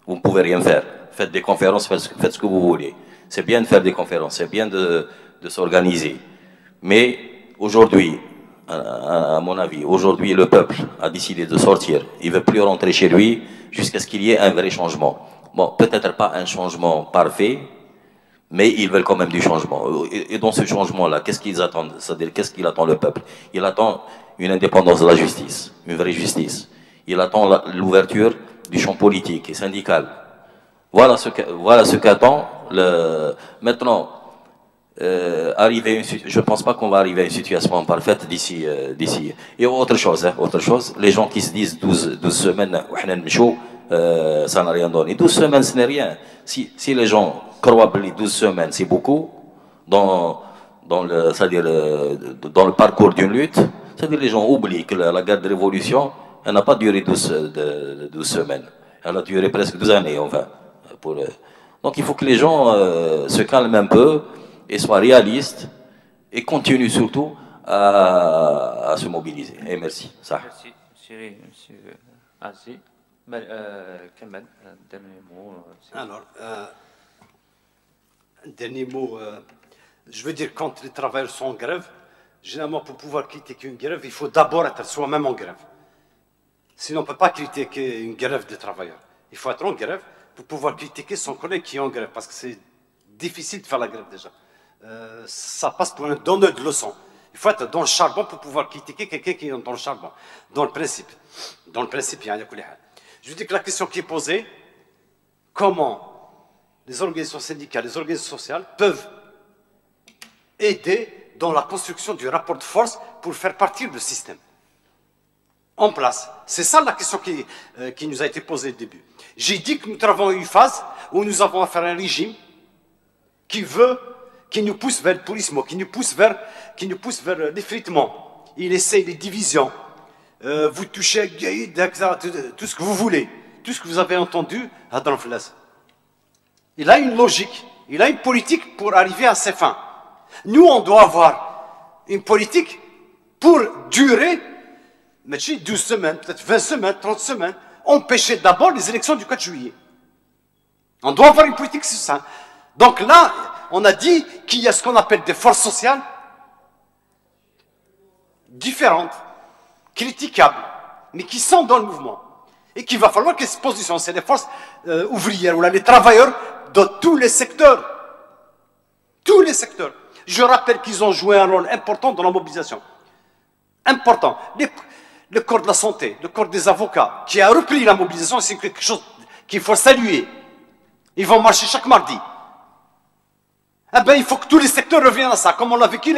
vous ne pouvez rien faire. Faites des conférences, faites ce que vous voulez. C'est bien de faire des conférences, c'est bien de s'organiser. Mais aujourd'hui, à mon avis, aujourd'hui, le peuple a décidé de sortir. Il ne veut plus rentrer chez lui jusqu'à ce qu'il y ait un vrai changement. Bon, peut-être pas un changement parfait, mais ils veulent quand même du changement. Et dans ce changement-là, qu'est-ce qu'ils attendent? C'est-à-dire, qu'est-ce qu'il attend le peuple? Il attend une indépendance de la justice, une vraie justice. Il attend l'ouverture du champ politique et syndical. Voilà ce qu'attend maintenant. Je ne pense pas qu'on va arriver à une situation parfaite d'ici. Et autre chose, les gens qui se disent 12 semaines, ça n'a rien donné. 12 semaines, ce n'est rien. Si les gens croient que les 12 semaines, c'est beaucoup, dans le parcours d'une lutte, c'est-à-dire les gens oublient que la guerre de révolution, elle n'a pas duré 12 semaines. Elle a duré presque 12 années, enfin. Donc il faut que les gens se calment un peu et soient réalistes et continuent surtout à se mobiliser. Et merci. Ça. Merci, monsieur Aziz. Kamel, un dernier mot. Alors, un dernier mot. Je veux dire, quand les travailleurs sont en grève, généralement pour pouvoir critiquer une grève, il faut d'abord être soi-même en grève. Sinon, on ne peut pas critiquer une grève des travailleurs. Il faut être en grève pour pouvoir critiquer son collègue qui est en grève, parce que c'est difficile de faire la grève déjà. Ça passe pour un donneur de leçons. Il faut être dans le charbon pour pouvoir critiquer quelqu'un qui est dans le charbon. Dans le principe, il y a je veux dire que la question qui est posée, comment les organisations syndicales, les organisations sociales peuvent aider dans la construction du rapport de force pour faire partir le système en place. C'est ça la question qui nous a été posée au début. J'ai dit que nous avons une phase où nous avons affaire à un régime qui nous pousse vers le pourrissement, qui nous pousse vers l'effritement. Il essaie les divisions. Vous touchez tout ce que vous voulez, tout ce que vous avez entendu à Danflas. Il a une logique, il a une politique pour arriver à ses fins. Nous, on doit avoir une politique pour durer, 12 semaines, peut-être 20 semaines, 30 semaines, empêcher d'abord les élections du 4 juillet. On doit avoir une politique sur ça. Donc là, on a dit qu'il y a ce qu'on appelle des forces sociales différentes, critiquables, mais qui sont dans le mouvement. Et qu'il va falloir qu'elles se positionnent. C'est les forces ouvrières, ou là, les travailleurs de tous les secteurs. Tous les secteurs. Je rappelle qu'ils ont joué un rôle important dans la mobilisation. Important. Le corps de la santé, le corps des avocats, qui a repris la mobilisation, c'est quelque chose qu'il faut saluer. Ils vont marcher chaque mardi. Eh bien, il faut que tous les secteurs reviennent à ça, comme on l'a vécu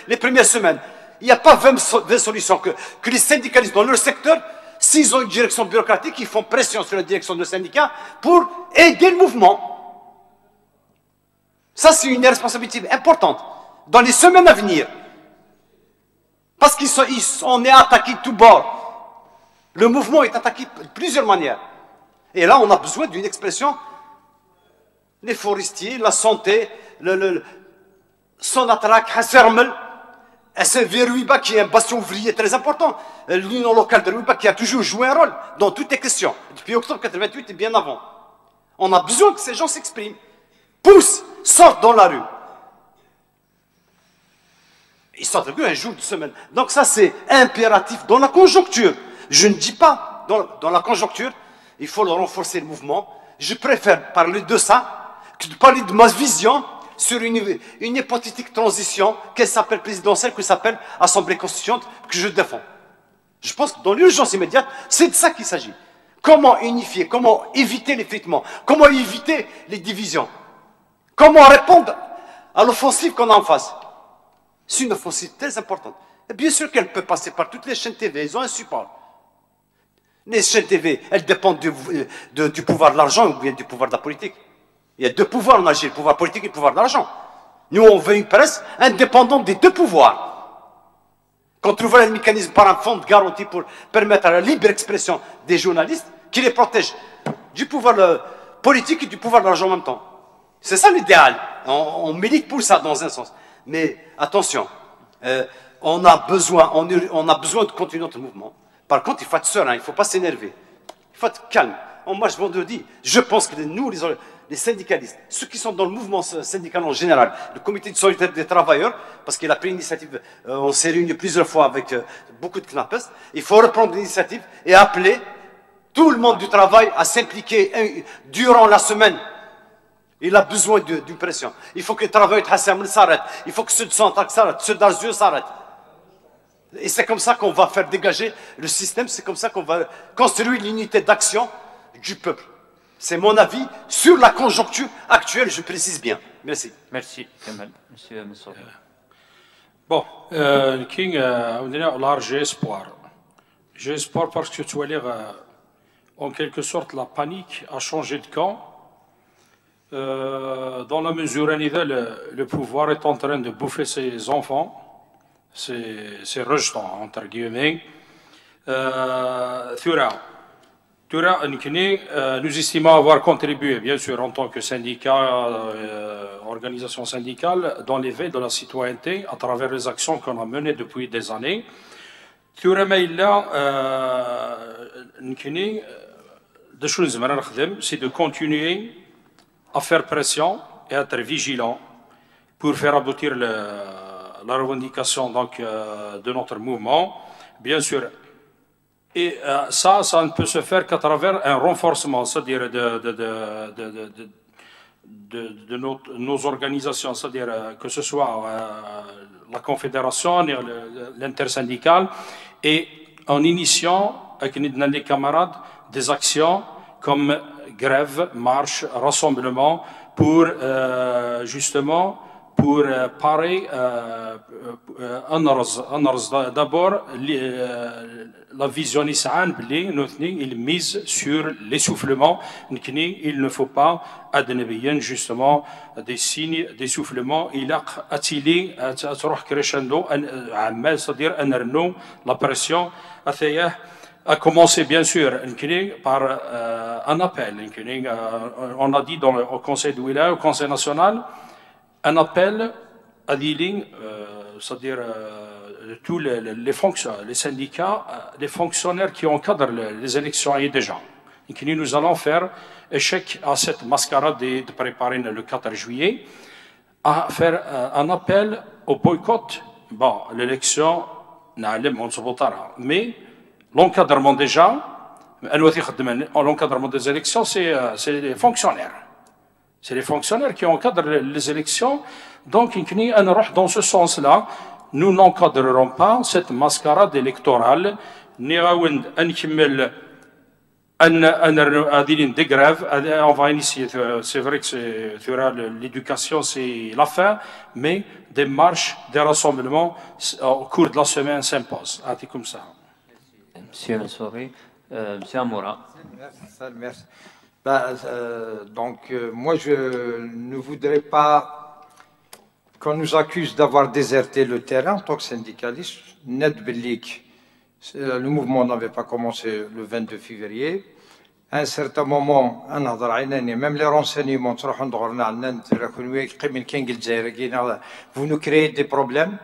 les premières semaines. Il n'y a pas 20 solutions que les syndicalistes dans leur secteur, s'ils ont une direction bureaucratique, ils font pression sur la direction de syndicat pour aider le mouvement. Ça, c'est une responsabilité importante dans les semaines à venir. Parce qu'on est attaqué de tous bords. Le mouvement est attaqué de plusieurs manières. Et là, on a besoin d'une expression. Les forestiers, la santé, Sonatrach, Hassermel, SNV Ruiba, qui est un bastion ouvrier très important. L'union locale de Ruiba, qui a toujours joué un rôle dans toutes les questions. Depuis octobre 88 et bien avant. On a besoin que ces gens s'expriment. Poussent, sortent dans la rue. Ils sortent un jour de semaine. Donc ça, c'est impératif dans la conjoncture. Je ne dis pas, dans la conjoncture, il faut renforcer le mouvement. Je préfère parler de ça que de parler de ma vision sur une hypothétique transition, qu'elle s'appelle présidentielle, qu'elle s'appelle Assemblée constituante, que je défends. Je pense que dans l'urgence immédiate, c'est de ça qu'il s'agit. Comment unifier, comment éviter l'effritement, comment éviter les divisions, comment répondre à l'offensive qu'on a en face. C'est une offensive très importante. Et bien sûr qu'elle peut passer par toutes les chaînes TV, ils ont un support. Les chaînes TV, elles dépendent du pouvoir de l'argent ou bien du pouvoir de la politique. Il y a deux pouvoirs en Algérie, le pouvoir politique et le pouvoir de l'argent. Nous, on veut une presse indépendante des deux pouvoirs. Qu'on trouverait un mécanisme par un fonds de garantie pour permettre à la libre expression des journalistes qui les protège du pouvoir politique et du pouvoir de l'argent en même temps. C'est ça l'idéal. On milite pour ça dans un sens. Mais attention, on a besoin de continuer notre mouvement. Par contre, il faut être serein, il ne faut pas s'énerver. Il faut être calme. On marche vendredi. Je pense que nous, les syndicalistes, ceux qui sont dans le mouvement syndical en général, le comité de solidarité des travailleurs, parce qu'il a pris l'initiative, on s'est réunis plusieurs fois avec beaucoup de knappes, il faut reprendre l'initiative et appeler tout le monde du travail à s'impliquer durant la semaine. Il a besoin d'une pression. Il faut que les travailleurs s'arrêtent. Il faut que ceux de Sonatrach s'arrêtent, ceux d'Arzieu s'arrêtent. Et c'est comme ça qu'on va faire dégager le système, c'est comme ça qu'on va construire l'unité d'action du peuple. C'est mon avis sur la conjoncture actuelle, je précise bien. Merci. Merci, Kamal. Monsieur Moussa. Bon, King, j'ai espoir. J'ai espoir parce que tu vois, en quelque sorte, la panique a changé de camp. Dans la mesure où le pouvoir est en train de bouffer ses enfants. C'est rejetant, entre guillemets. Nous estimons avoir contribué, bien sûr, en tant que syndicat, organisation syndicale, dans l'éveil de la citoyenneté à travers les actions qu'on a menées depuis des années. C'est de continuer à faire pression et à être vigilant pour faire aboutir la revendication donc, de notre mouvement, bien sûr. Et ça ne peut se faire qu'à travers un renforcement, c'est-à-dire de nos organisations, c'est-à-dire que ce soit la confédération, l'intersyndicale, et en initiant avec les camarades des actions comme grève, marche, rassemblement, pour justement pour parer d'abord la vision il mise sur l'essoufflement. Il ne faut pas admettre justement des signes d'essoufflement. Il a attiré crescendo, c'est-à-dire la pression a commencé bien sûr par un appel. On a dit au Conseil de Wilaya, au Conseil national, un appel à des lignes, c'est-à-dire tous les syndicats, les fonctionnaires qui encadrent les élections et déjà. Nous allons faire échec à cette mascarade de préparer le 4 juillet, à faire un appel au boycott. Bon, l'élection, mais l'encadrement déjà, l'encadrement des élections, c'est les fonctionnaires. C'est les fonctionnaires qui encadrent les élections. Donc, dans ce sens-là, nous n'encadrerons pas cette mascarade électorale. des grèves, on va initier, c'est vrai que l'éducation c'est la fin, mais des marches, des rassemblements au cours de la semaine s'imposent. Comme ça. Monsieur Souri, Monsieur Amoura. Merci. Donc, moi, je ne voudrais pas qu'on nous accuse d'avoir déserté le terrain en tant que syndicaliste. Net Bellik, le mouvement n'avait pas commencé le 22 février. À un certain moment, même les renseignements, vous nous créez des problèmes,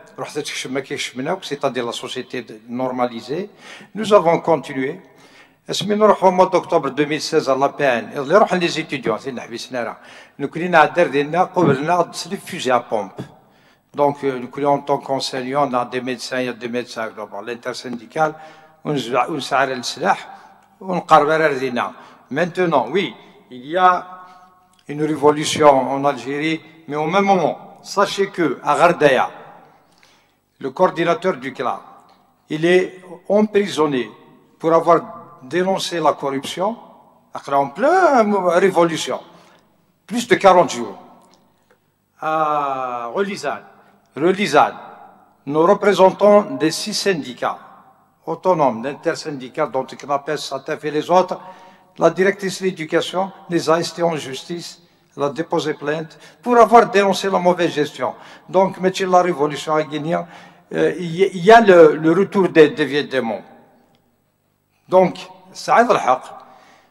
c'est-à-dire la société normalisée. Nous avons continué. Au mois d'octobre 2016, à la peine, les étudiants, nous avons des fusées à pompe. Donc, nous, en tant qu'enseignants, on a des médecins, il y a des médecins, l'intersyndical, on s'arrête le silah, on qarbar. Maintenant, oui, il y a une révolution en Algérie, mais au même moment, sachez que à Gardaya, le coordinateur du CLA, il est emprisonné pour avoir dénoncé la corruption, en pleine révolution, plus de 40 jours. À Relizane, nous représentons des 6 syndicats autonomes, d'intersyndicats, dont on appelle SATEF et les autres. La directrice de l'éducation les a estés en justice, elle a déposé plainte pour avoir dénoncé la mauvaise gestion. Donc, monsieur la révolution à Guinée, il y a le retour des vieux démons. Donc, ça aide le haq.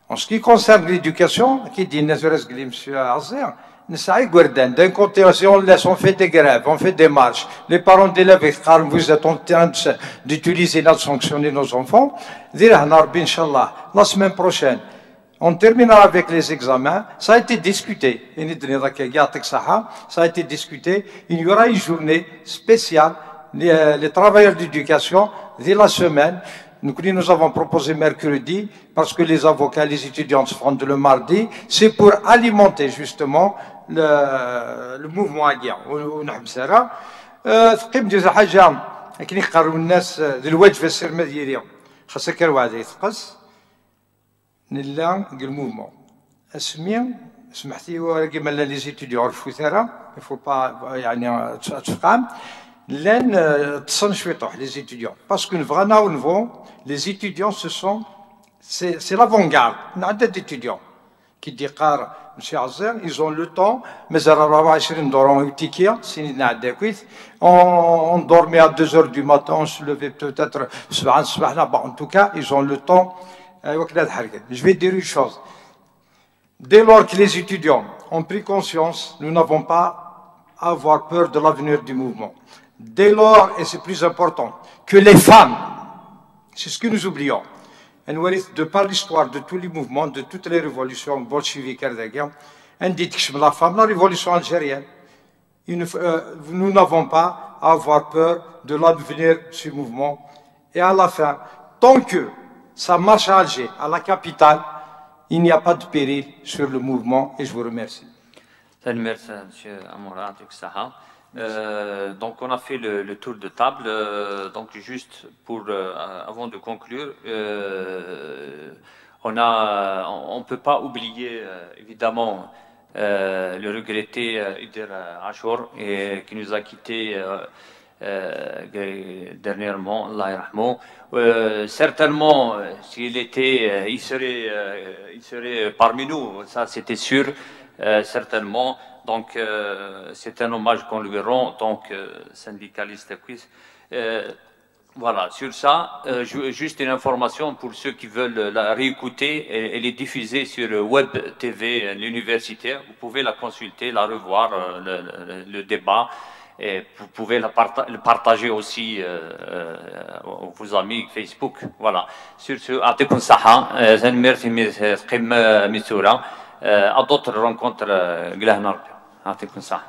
En ce qui concerne l'éducation, qui dit monsieur Azir, d'un côté, on fait des grèves, on fait des marches. Les parents d'élèves, vous êtes en train d'utiliser et de sanctionner nos enfants. La semaine prochaine, on terminera avec les examens. Ça a été discuté. Ça a été discuté. Il y aura une journée spéciale. Les travailleurs d'éducation, dès la semaine, nous avons proposé mercredi, parce que les avocats, les étudiants se font le mardi. C'est pour alimenter justement le mouvement agien. ونحب سارة ثقيم جزء حاجة لكن يقرروا الناس ذي الواجب السر مديريهم خاصة كرواد يثقس نلا الموفمون اسمي سمحتي ولكن مالا لي زيتيديون عرفوا ثرا يفو با يعني تفقام لان تصنشويطوح لي زيتيديون باسكو فغانا ونفو لي زيتيديون c'est l'avant-garde نعدد d'étudiants qui dit Monsieur Azzer, ils ont le temps, mais on dormait à 2 h du matin, on se levait peut-être, en tout cas, ils ont le temps. Je vais dire une chose. Dès lors que les étudiants ont pris conscience, nous n'avons pas à avoir peur de l'avenir du mouvement. Dès lors, et c'est plus important, que les femmes, c'est ce que nous oublions, de par l'histoire de tous les mouvements, de toutes les révolutions bolcheviques, la femme, la révolution algérienne, nous n'avons pas à avoir peur de l'avenir de ce mouvement. Et à la fin, tant que ça marche à Alger, à la capitale, il n'y a pas de péril sur le mouvement et je vous remercie. Merci, M. Amoura. Donc on a fait le tour de table. Donc juste pour avant de conclure, on ne peut pas oublier évidemment le regretté Ider Achour qui nous a quittés dernièrement, Allah yarhamou. Certainement, s'il était, il serait parmi nous, ça c'était sûr, certainement. Donc, c'est un hommage qu'on lui rend, donc syndicaliste. Voilà, sur ça, juste une information pour ceux qui veulent la réécouter, elle est diffusée sur Web TV, l'universitaire. Vous pouvez la consulter, la revoir, le débat, et vous pouvez le partager aussi vos amis Facebook. Voilà. Sur ce, Atikun Saha, merci Missoura, à d'autres rencontres. يعطيكم الصحة.